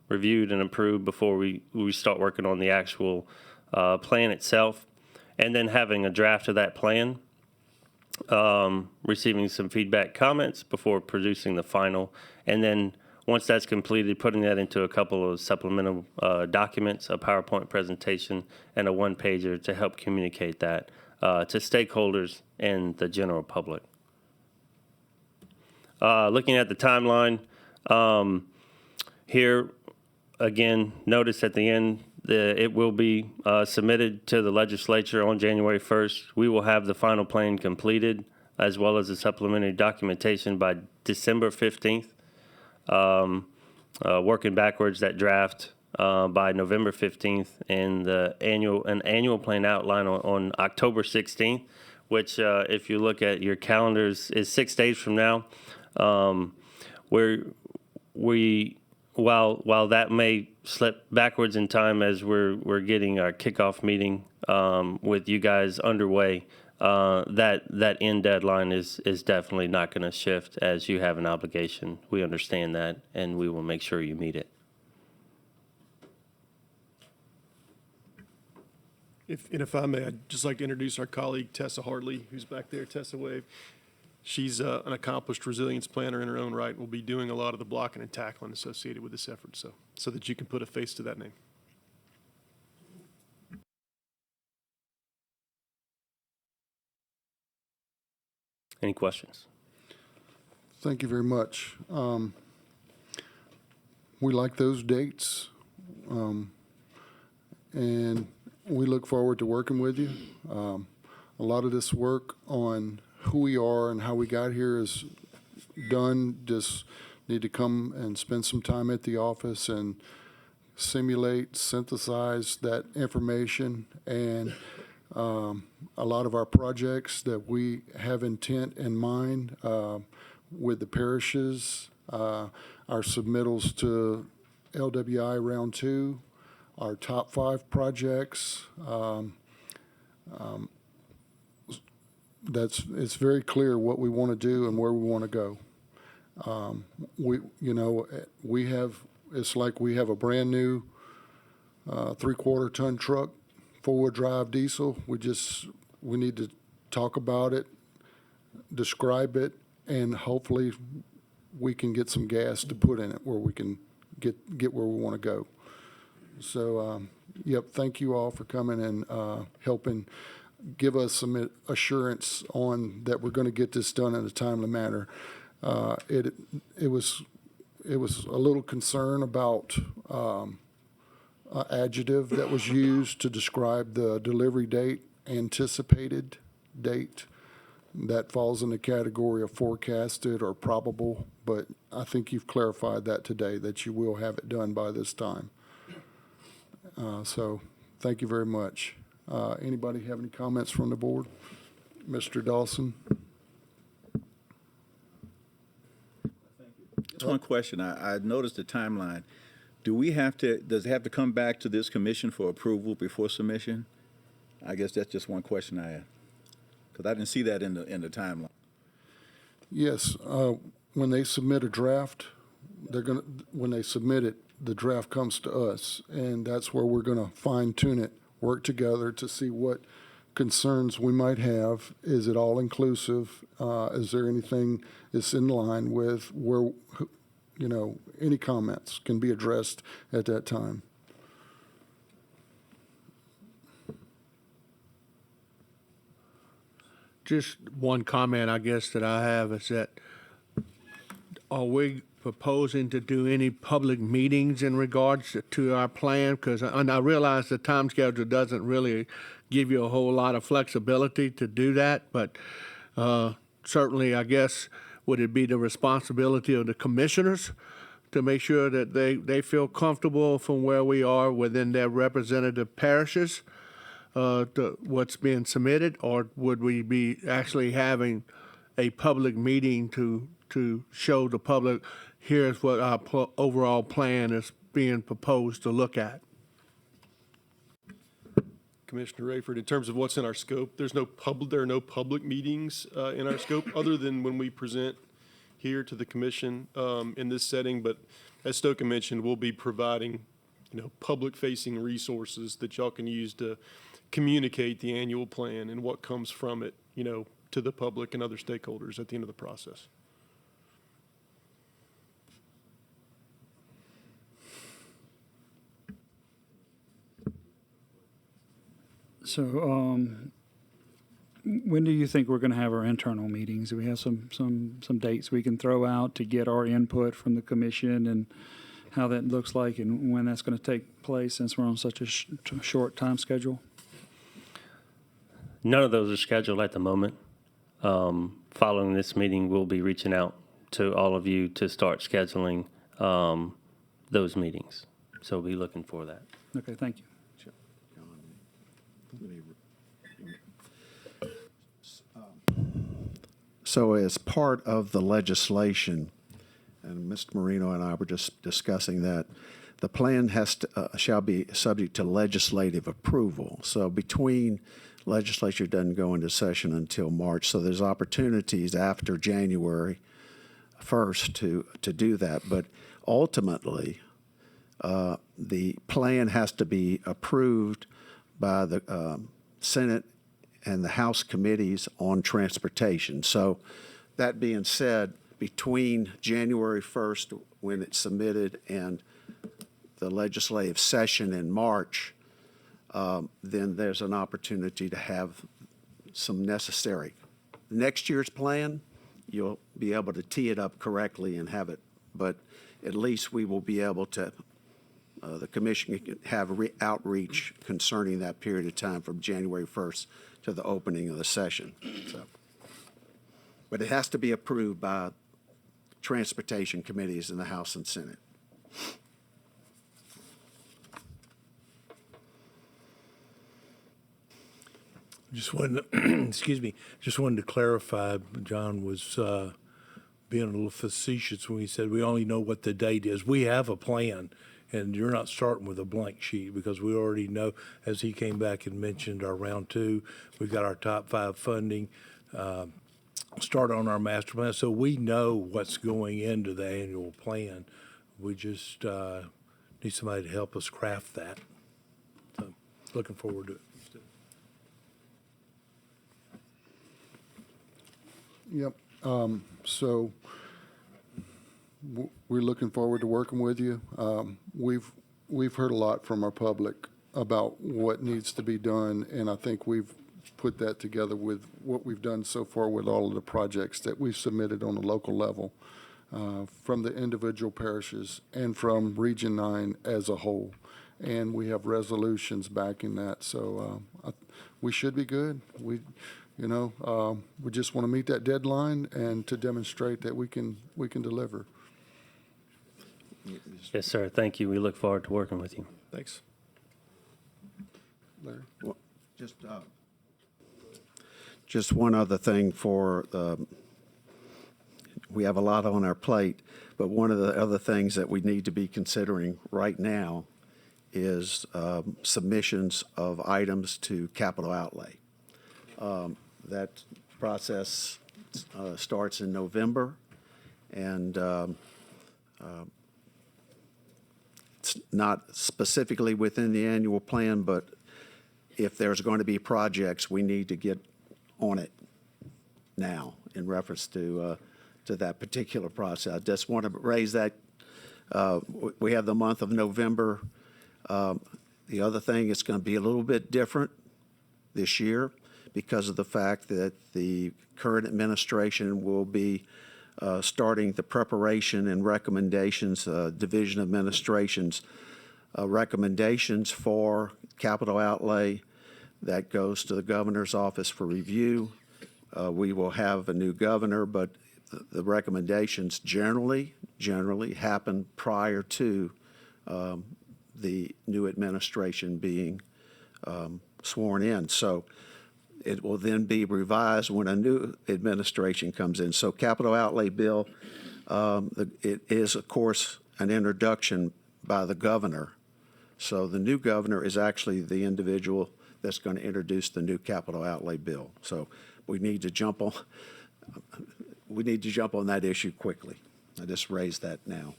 reviewed and approved before we start working on the actual plan itself, and then having a draft of that plan, receiving some feedback comments before producing the final, and then once that's completed, putting that into a couple of supplemental documents, a PowerPoint presentation, and a one-pager to help communicate that to stakeholders and the general public. Looking at the timeline, here, again, notice at the end, it will be submitted to the legislature on January 1st. We will have the final plan completed as well as the supplementary documentation by December 15th. Working backwards, that draft by November 15th, and an annual plan outline on October 16th, which if you look at your calendars is 6 days from now. While that may slip backwards in time as we're getting our kickoff meeting with you guys underway, that end deadline is definitely not going to shift as you have an obligation. We understand that, and we will make sure you meet it. If I may, I'd just like to introduce our colleague Tessa Hartley, who's back there. Tessa, wave. She's an accomplished resilience planner in her own right and will be doing a lot of the blocking and tackling associated with this effort, so that you can put a face to that name. Any questions? Thank you very much. We like those dates, and we look forward to working with you. A lot of this work on who we are and how we got here is done. Just need to come and spend some time at the office and simulate, synthesize that information, and a lot of our projects that we have intent in mind with the parishes, our submittals to LWI Round 2, our top 5 projects. It's very clear what we want to do and where we want to go. It's like we have a brand new 3/4 ton truck, 4-wheel drive diesel. We need to talk about it, describe it, and hopefully we can get some gas to put in it where we can get where we want to go. So, thank you all for coming and helping give us some assurance on that we're going to get this done in a timely manner. It was a little concern about adjective that was used to describe the delivery date, anticipated date. That falls in the category of forecasted or probable, but I think you've clarified that today, that you will have it done by this time. So thank you very much. Anybody have any comments from the board? Mr. Dawson? Just one question. I noticed the timeline. Does it have to come back to this commission for approval before submission? I guess that's just one question I had, because I didn't see that in the timeline. Yes, when they submit a draft, when they submit it, the draft comes to us, and that's where we're gonna fine tune it, work together to see what concerns we might have. Is it all inclusive? Is there anything that's in line with where, any comments can be addressed at that time? Just one comment, I guess, that I have is that, are we proposing to do any public meetings in regards to our plan? And I realize the time schedule doesn't really give you a whole lot of flexibility to do that, but certainly, I guess, would it be the responsibility of the commissioners to make sure that they feel comfortable from where we are within their representative parishes, to what's being submitted, or would we be actually having a public meeting to show the public, here's what our overall plan is being proposed to look at? Commissioner Rayford, in terms of what's in our scope, there are no public meetings in our scope other than when we present here to the commission in this setting. But as Stoka mentioned, we'll be providing, public-facing resources that y'all can use to communicate the annual plan and what comes from it, to the public and other stakeholders at the end of the process. So, when do you think we're going to have our internal meetings? Do we have some dates we can throw out to get our input from the commission and how that looks like and when that's going to take place since we're on such a short time schedule? None of those are scheduled at the moment. Following this meeting, we'll be reaching out to all of you to start scheduling those meetings. So we'll be looking for that. Okay, thank you. So as part of the legislation, and Mr. Marino and I were just discussing that, the plan shall be subject to legislative approval. So between legislature doesn't go into session until March, so there's opportunities after January 1st to do that. But ultimately, the plan has to be approved by the Senate and the House committees on transportation. So that being said, between January 1st, when it's submitted, and the legislative session in March, then there's an opportunity to have some necessary. Next year's plan, you'll be able to tee it up correctly and have it, but at least we will be able to, the commission can have outreach concerning that period of time from January 1st to the opening of the session. So, but it has to be approved by transportation committees in the House and Senate. Just wanted to, excuse me, just wanted to clarify, John was being a little facetious when he said we only know what the date is. We have a plan, and you're not starting with a blank sheet because we already know, as he came back and mentioned, our round two, we've got our top 5 funding, start on our master plan. So we know what's going into the annual plan. We just need somebody to help us craft that. So looking forward to it. Yep. So we're looking forward to working with you. We've heard a lot from our public about what needs to be done, and I think we've put that together with what we've done so far with all of the projects that we've submitted on the local level, from the individual parishes and from Region 9 as a whole. And we have resolutions backing that, so we should be good. We just want to meet that deadline and to demonstrate that we can deliver. Yes, sir. Thank you. We look forward to working with you. Thanks. Larry? Well, just one other thing we have a lot on our plate, but one of the other things that we need to be considering right now is submissions of items to capital outlay. That process starts in November, and it's not specifically within the annual plan, but if there's going to be projects, we need to get on it now in reference to that particular process. I just want to raise that. We have the month of November. The other thing, it's going to be a little bit different this year because of the fact that the current administration will be starting the preparation and recommendations, Division of Administration's recommendations for capital outlay that goes to the governor's office for review. We will have a new governor, but the recommendations generally happen prior to the new administration being sworn in. So it will then be revised when a new administration comes in. So capital outlay bill, it is, of course, an introduction by the governor. So the new governor is actually the individual that's going to introduce the new capital outlay bill. So we need to jump on that issue quickly. I just raised that now.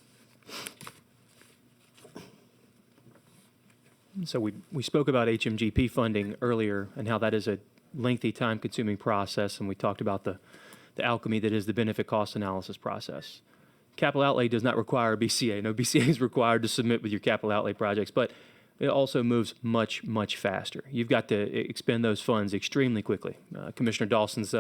So we spoke about HMGP funding earlier and how that is a lengthy, time-consuming process, and we talked about the alchemy that is the benefit cost analysis process. Capital outlay does not require a BCA. No BCA is required to submit with your capital outlay projects, but it also moves much, much faster. You've got to expend those funds extremely quickly. Commissioner Dawson's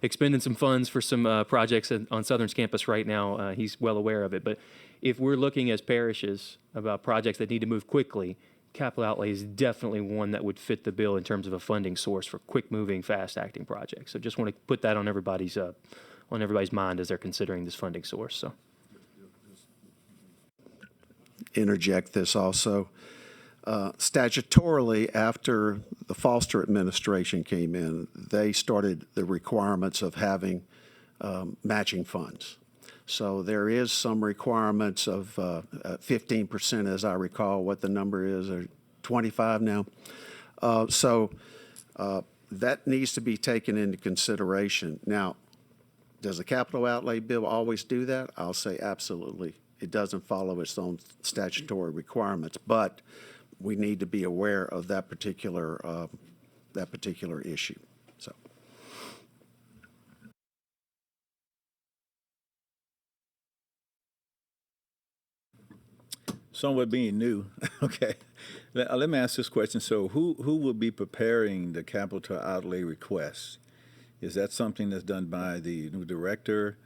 expending some funds for some projects on Southern's campus right now. He's well aware of it. But if we're looking as parishes about projects that need to move quickly, capital outlay is definitely one that would fit the bill in terms of a funding source for quick-moving, fast-acting projects. So just want to put that on everybody's mind as they're considering this funding source. So. Interject this also. Statutorily, after the Foster administration came in, they started the requirements of having matching funds. So there is some requirements of 15%, as I recall what the number is, or 25 now. So that needs to be taken into consideration. Now, does the capital outlay bill always do that? I'll say absolutely. It doesn't follow its own statutory requirements, but we need to be aware of that particular issue. So. Somewhat being new, okay. Let me ask this question. So who will be preparing the capital outlay requests? Is that something that's done by the new director?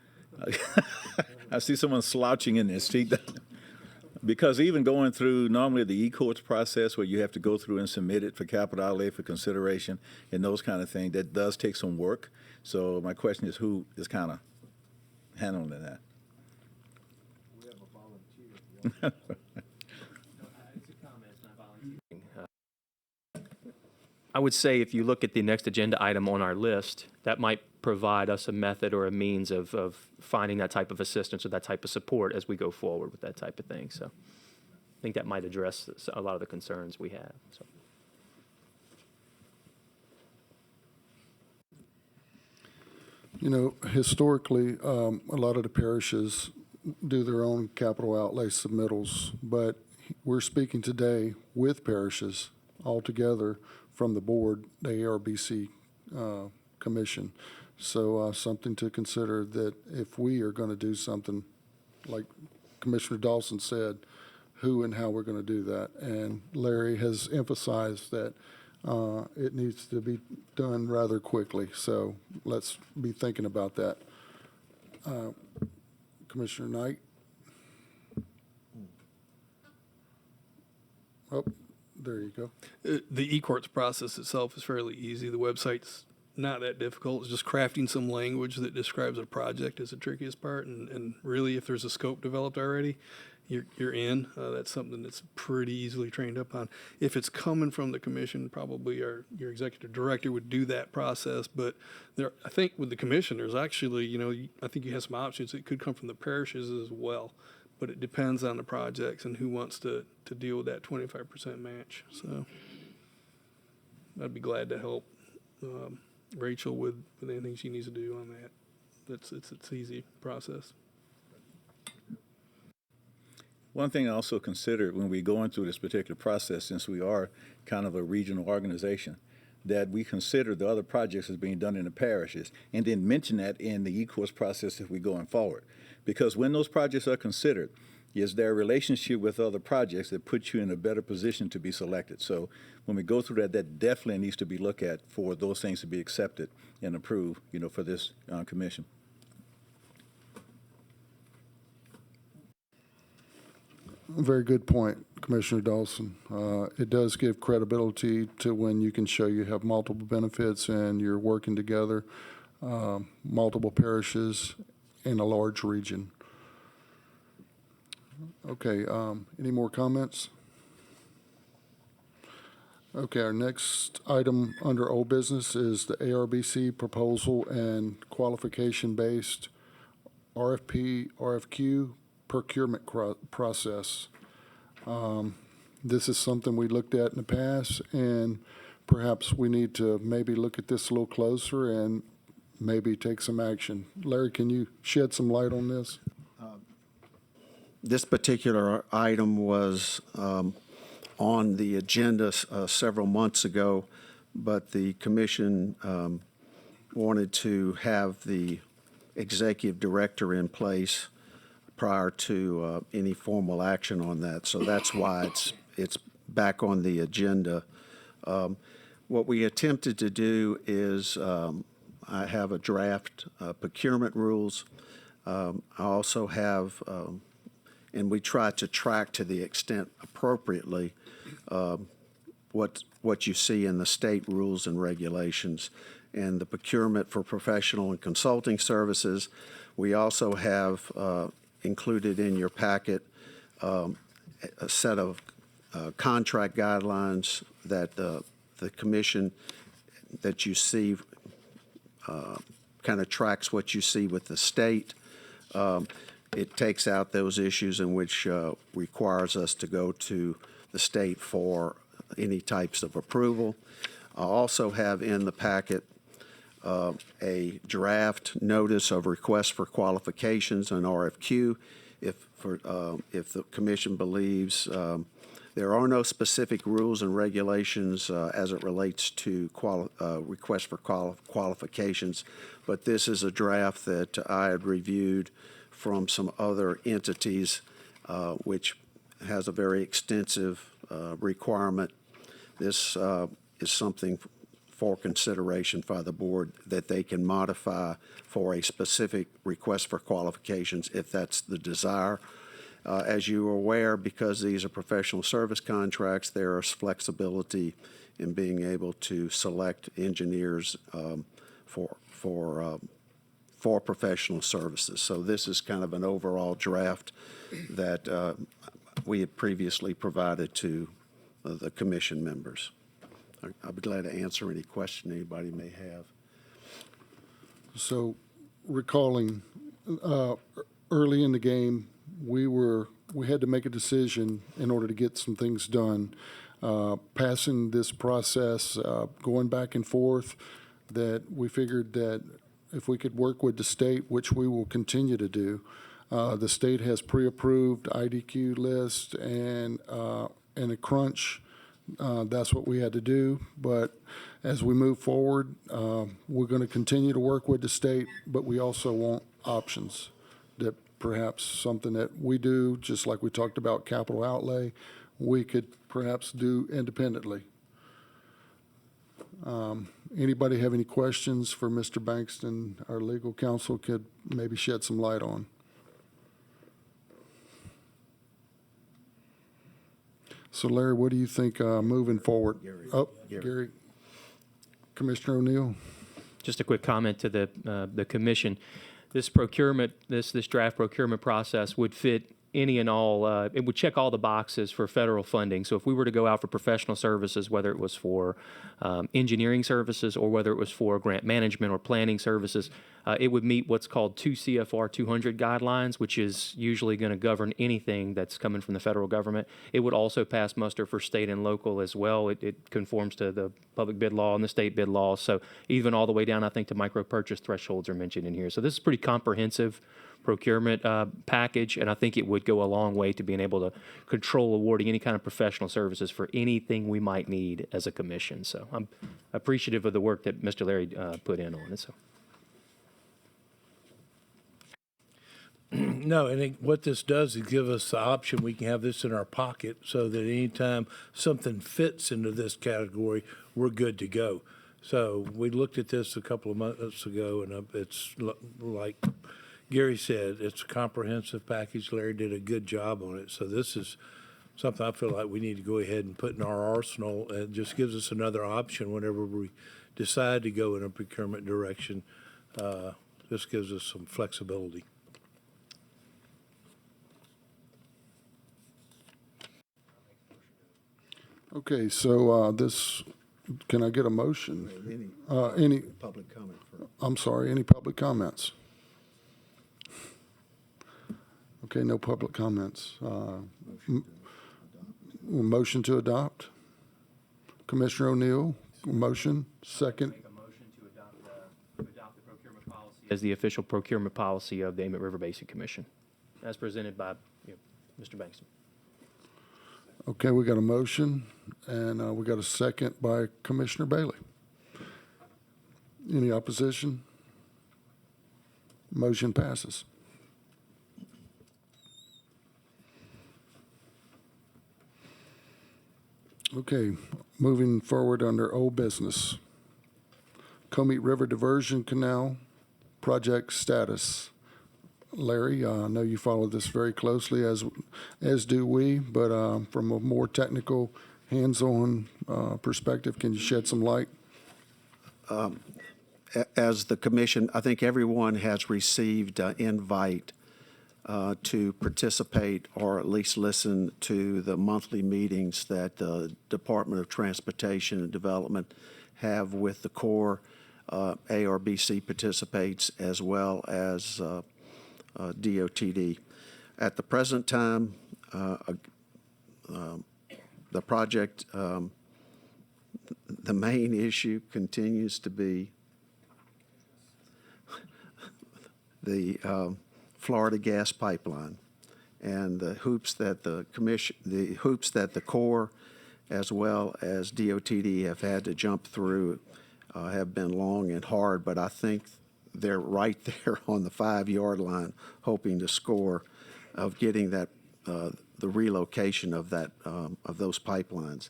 I see someone slouching in their seat. Because even going through normally the e-courts process where you have to go through and submit it for capital outlay for consideration and those kind of things, that does take some work. So my question is, who is kind of handling that? We have a volunteer. I would say if you look at the next agenda item on our list, that might provide us a method or a means of finding that type of assistance or that type of support as we go forward with that type of thing. So I think that might address a lot of the concerns we have. So. You know, historically, a lot of the parishes do their own capital outlay submittals, but we're speaking today with parishes altogether from the board, the ARBC commission. So something to consider, that if we are going to do something, like Commissioner Dawson said, who and how we're going to do that. And Larry has emphasized that it needs to be done rather quickly. So let's be thinking about that. Commissioner Knight? Oh, there you go. The e-courts process itself is fairly easy. The website's not that difficult. It's just crafting some language that describes a project is the trickiest part. And really, if there's a scope developed already, you're in. That's something that's pretty easily trained up on. If it's coming from the commission, probably your executive director would do that process. But I think with the commission, there's actually, I think you have some options. It could come from the parishes as well. But it depends on the projects and who wants to deal with that 25% match. So I'd be glad to help Rachel with anything she needs to do on that. It's an easy process. One thing I also considered when we're going through this particular process, since we are kind of a regional organization, that we consider the other projects as being done in the parishes, and then mention that in the e-course process if we're going forward. Because when those projects are considered, is there a relationship with other projects that puts you in a better position to be selected? So when we go through that, that definitely needs to be looked at for those things to be accepted and approved, for this commission. Very good point, Commissioner Dawson. It does give credibility to when you can show you have multiple benefits and you're working together, multiple parishes in a large region. Okay, any more comments? Okay, our next item under old business is the ARBC proposal and qualification-based RFQ procurement process. This is something we looked at in the past, and perhaps we need to maybe look at this a little closer and maybe take some action. Larry, can you shed some light on this? This particular item was on the agenda several months ago, but the commission wanted to have the executive director in place prior to any formal action on that. So that's why it's back on the agenda. What we attempted to do is I have a draft procurement rules. I also have, and we try to track to the extent appropriately what you see in the state rules and regulations and the procurement for professional and consulting services. We also have included in your packet a set of contract guidelines that the commission that you see kind of tracks what you see with the state. It takes out those issues in which requires us to go to the state for any types of approval. I also have in the packet a draft notice of request for qualifications, an RFQ, if the commission believes there are no specific rules and regulations as it relates to request for qualifications, but this is a draft that I had reviewed from some other entities, which has a very extensive requirement. This is something for consideration by the board that they can modify for a specific request for qualifications if that's the desire. As you are aware, because these are professional service contracts, there is flexibility in being able to select engineers for professional services. So this is kind of an overall draft that we had previously provided to the commission members. I'll be glad to answer any question anybody may have. So recalling early in the game, we had to make a decision in order to get some things done. Passing this process, going back and forth, that we figured that if we could work with the state, which we will continue to do, the state has pre-approved IDQ list and a crunch. That's what we had to do. But as we move forward, we're going to continue to work with the state, but we also want options that perhaps something that we do, just like we talked about capital outlay, we could perhaps do independently. Anybody have any questions for Mr. Bankston, our legal counsel could maybe shed some light on? So Larry, what do you think moving forward? Gary. Commissioner O'Neill? Just a quick comment to the commission. This procurement, this draft procurement process would fit any and all, it would check all the boxes for federal funding. So if we were to go out for professional services, whether it was for engineering services or whether it was for grant management or planning services, it would meet what's called 2 CFR 200 guidelines, which is usually going to govern anything that's coming from the federal government. It would also pass muster for state and local as well. It conforms to the public bid law and the state bid law. So even all the way down, I think, to micro purchase thresholds are mentioned in here. So this is pretty comprehensive procurement package, and I think it would go a long way to being able to control awarding any kind of professional services for anything we might need as a commission. So I'm appreciative of the work that Mr. Larry put in on it. So. No, and what this does is give us the option, we can have this in our pocket so that anytime something fits into this category, we're good to go. So we looked at this a couple of months ago, and it's like Gary said, it's a comprehensive package. Larry did a good job on it. So this is something I feel like we need to go ahead and put in our arsenal, and it just gives us another option whenever we decide to go in a procurement direction. This gives us some flexibility. Okay, so can I get a motion? Any Public comment for. I'm sorry, any public comments? Okay, no public comments. Motion to adopt? Commissioner O'Neill, motion, second. Make a motion to adopt the procurement policy as the official procurement policy of the Emmett River Basin Commission, as presented by Mr. Bankston. Okay, we got a motion, and we got a second by Commissioner Bailey. Any opposition? Motion passes. Okay, moving forward under old business. Comey River Diversion Canal project status. Larry, I know you follow this very closely, as do we, but from a more technical, hands-on perspective, can you shed some light? As the commission, I think everyone has received an invite to participate or at least listen to the monthly meetings that the Department of Transportation and Development have with the Corps. ARBC participates as well as DOTD. At the present time, the project, the main issue continues to be the Florida gas pipeline and the hoops that the Corps as well as DOTD have had to jump through have been long and hard, but I think they're right there on the 5-yard line, hoping to score of getting that the relocation of that of those pipelines.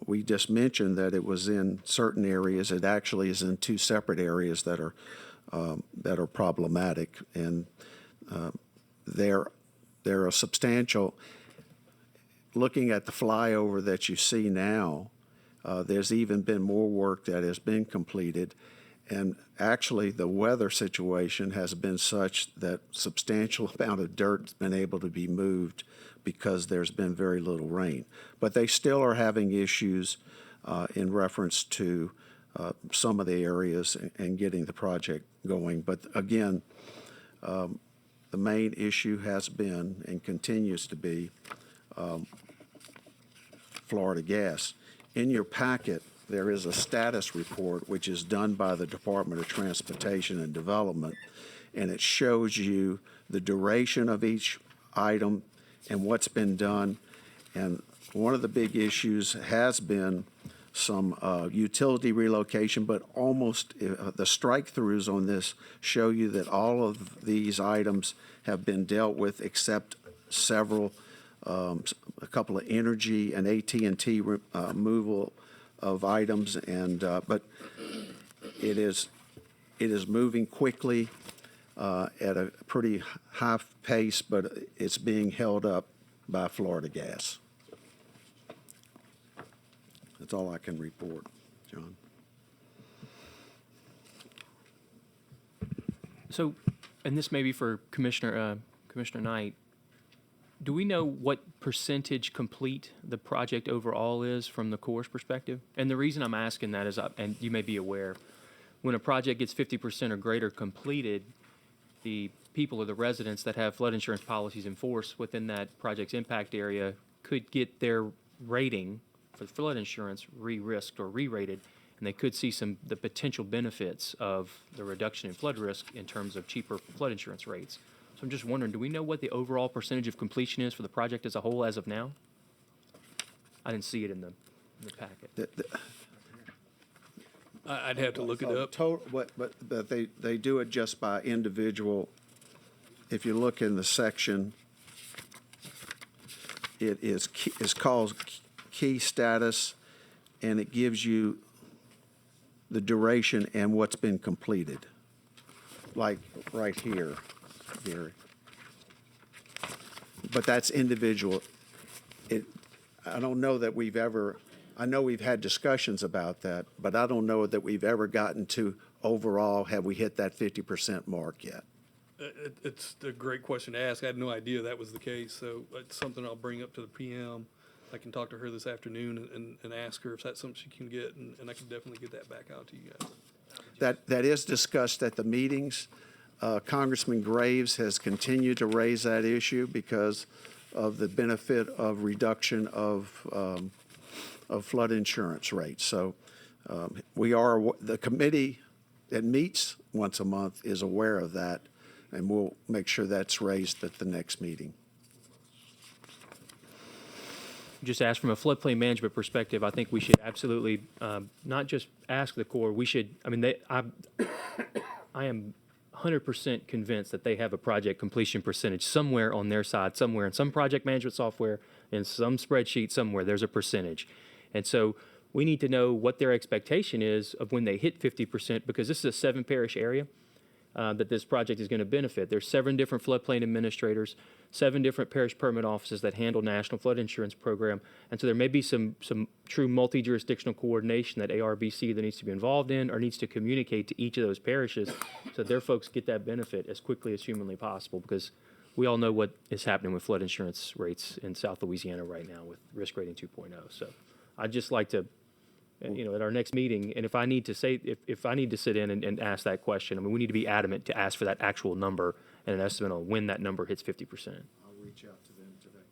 We just mentioned that it was in certain areas. It actually is in 2 separate areas that are problematic, and they're a substantial. Looking at the flyover that you see now, there's even been more work that has been completed, and actually the weather situation has been such that substantial amount of dirt's been able to be moved because there's been very little rain. But they still are having issues in reference to some of the areas and getting the project going. But again, the main issue has been and continues to be Florida gas. In your packet, there is a status report which is done by the Department of Transportation and Development, and it shows you the duration of each item and what's been done. And one of the big issues has been some utility relocation, but almost the strike-throughs on this show you that all of these items have been dealt with except several, a couple of energy and AT&T removal of items, and but it is moving quickly at a pretty high pace, but it's being held up by Florida Gas. That's all I can report, John. So, and this may be for Commissioner Knight, do we know what percentage complete the project overall is from the Corps' perspective? And the reason I'm asking that is, and you may be aware, when a project gets 50% or greater completed, the people or the residents that have flood insurance policies in force within that project's impact area could get their rating for flood insurance re-risked or re-rated, and they could see the potential benefits of the reduction in flood risk in terms of cheaper flood insurance rates. So I'm just wondering, do we know what the overall percentage of completion is for the project as a whole as of now? I didn't see it in the packet. I'd have to look it up. But they do it just by individual. If you look in the section, it is called key status, and it gives you the duration and what's been completed, like right here, Gary. But that's individual. I don't know that we've ever, I know we've had discussions about that, but I don't know that we've ever gotten to overall, have we hit that 50% mark yet? It's a great question to ask. I had no idea that was the case, so it's something I'll bring up to the PM. I can talk to her this afternoon and ask her if that's something she can get, and I can definitely get that back out to you guys. That is discussed at the meetings. Congressman Graves has continued to raise that issue because of the benefit of reduction of flood insurance rates. So the committee that meets once a month is aware of that, and we'll make sure that's raised at the next meeting. Just ask from a floodplain management perspective, I think we should absolutely not just ask the Corps. We should. I mean, I am 100% convinced that they have a project completion percentage somewhere on their side, somewhere in some project management software, in some spreadsheet somewhere, there's a percentage. And so we need to know what their expectation is of when they hit 50%, because this is a 7-parish area that this project is going to benefit. There's 7 different floodplain administrators, 7 different parish permit offices that handle National Flood Insurance Program. And so there may be some true multi-jurisdictional coordination that ARBC either needs to be involved in or needs to communicate to each of those parishes so their folks get that benefit as quickly as humanly possible, because we all know what is happening with flood insurance rates in South Louisiana right now with risk rating 2.0. So I'd just like to, at our next meeting, and if I need to if I need to sit in and ask that question, I mean, we need to be adamant to ask for that actual number and an estimate on when that number hits 50%. I'll reach out to them today.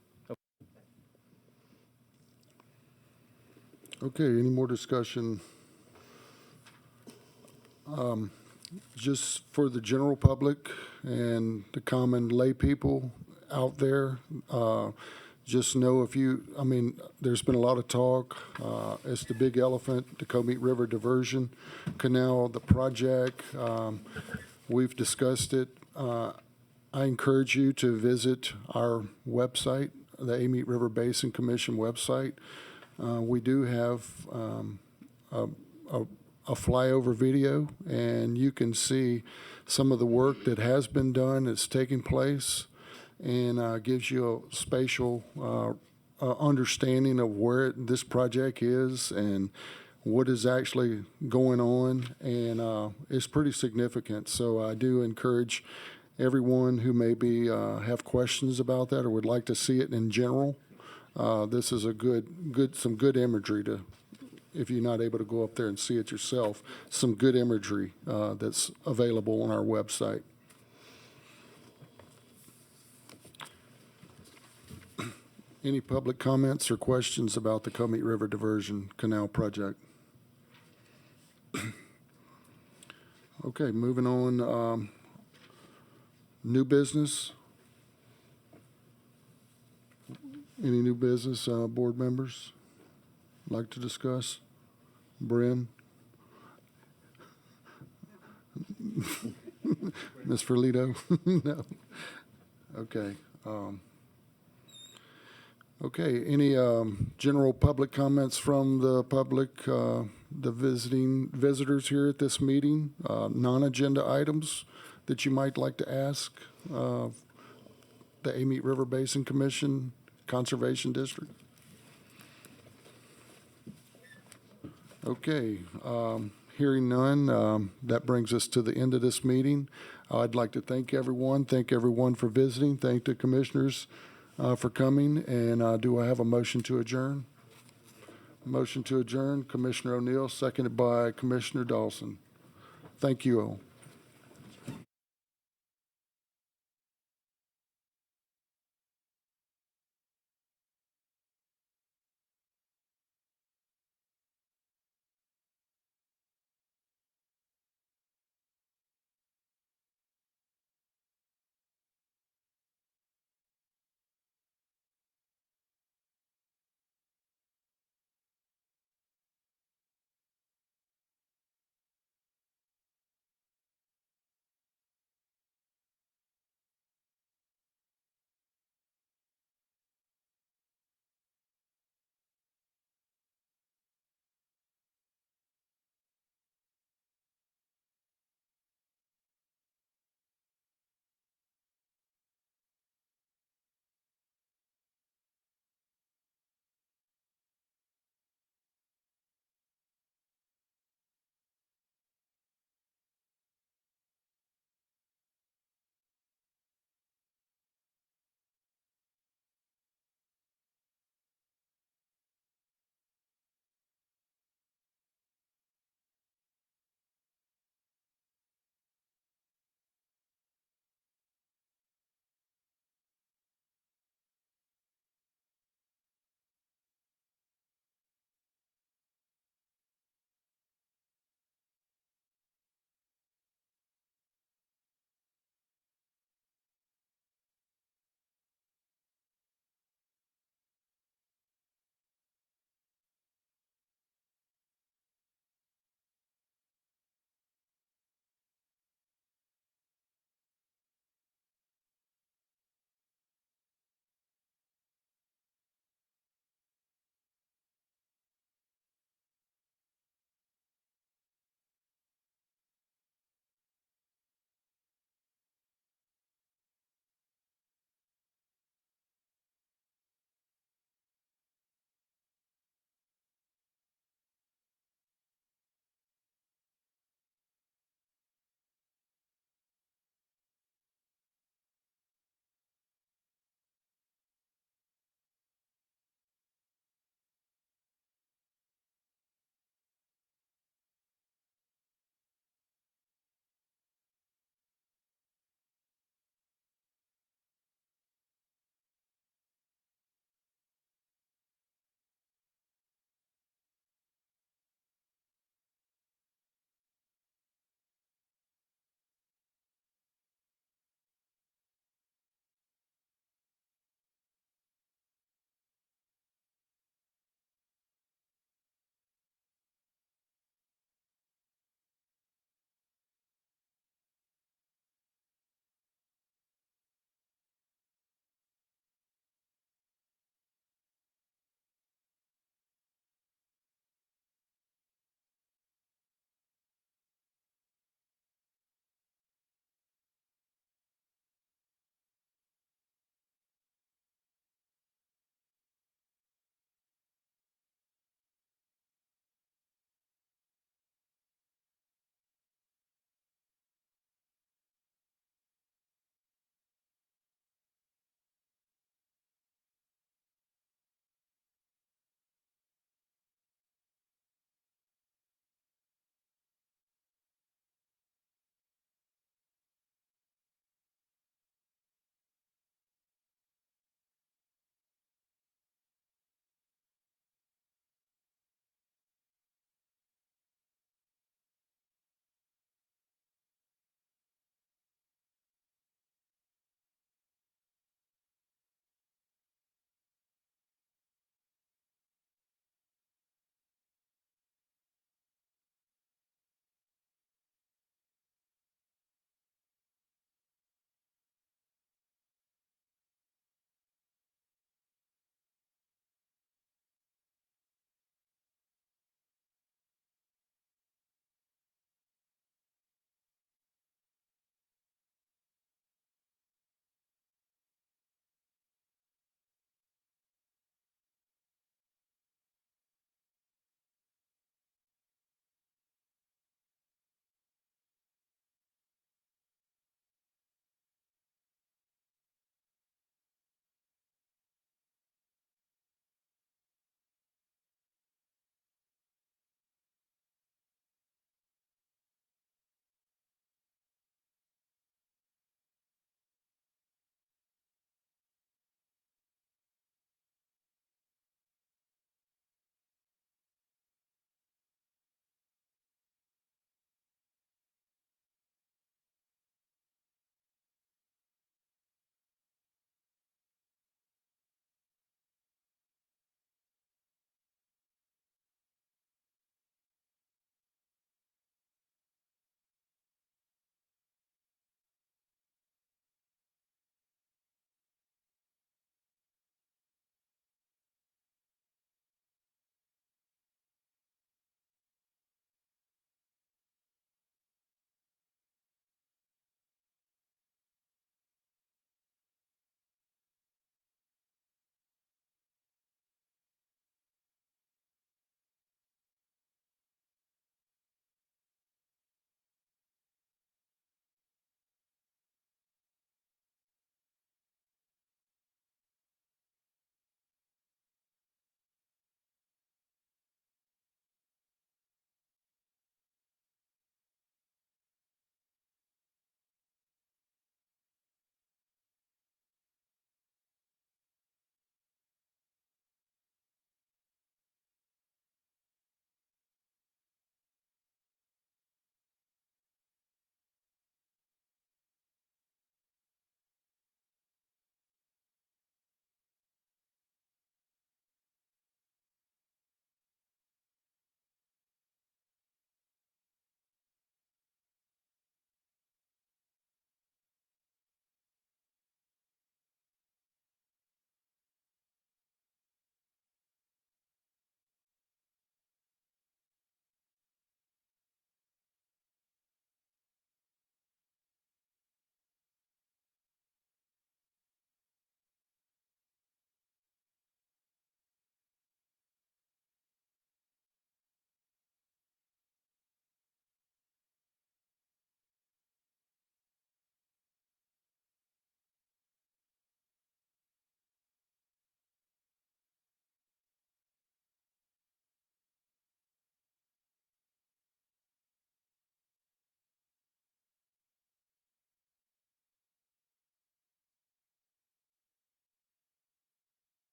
Okay, any more discussion? Just for the general public and the common lay people out there, just know there's been a lot of talk. It's the big elephant, the Comite River Diversion Canal, the project. We've discussed it. I encourage you to visit our website, the Amite River Basin Commission website. We do have a flyover video, and you can see some of the work that has been done, that's taking place, and gives you a spatial understanding of where this project is and what is actually going on, and it's pretty significant. So I do encourage everyone who maybe have questions about that or would like to see it in general. This is some good imagery to, if you're not able to go up there and see it yourself, some good imagery that's available on our website. Any public comments or questions about the Comite River Diversion Canal project? Okay, moving on. New business? Any new business, board members like to discuss? Bryn? Ms. Ferlito? No? Okay. Okay, any general public comments from the public, the visitors here at this meeting? Non-agenda items that you might like to ask the Amite River Basin Commission Conservation District? Okay, hearing none, that brings us to the end of this meeting. I'd like to thank everyone for visiting, thank the commissioners for coming, and do I have a motion to adjourn? Motion to adjourn, Commissioner O'Neill, seconded by Commissioner Dawson. Thank you all.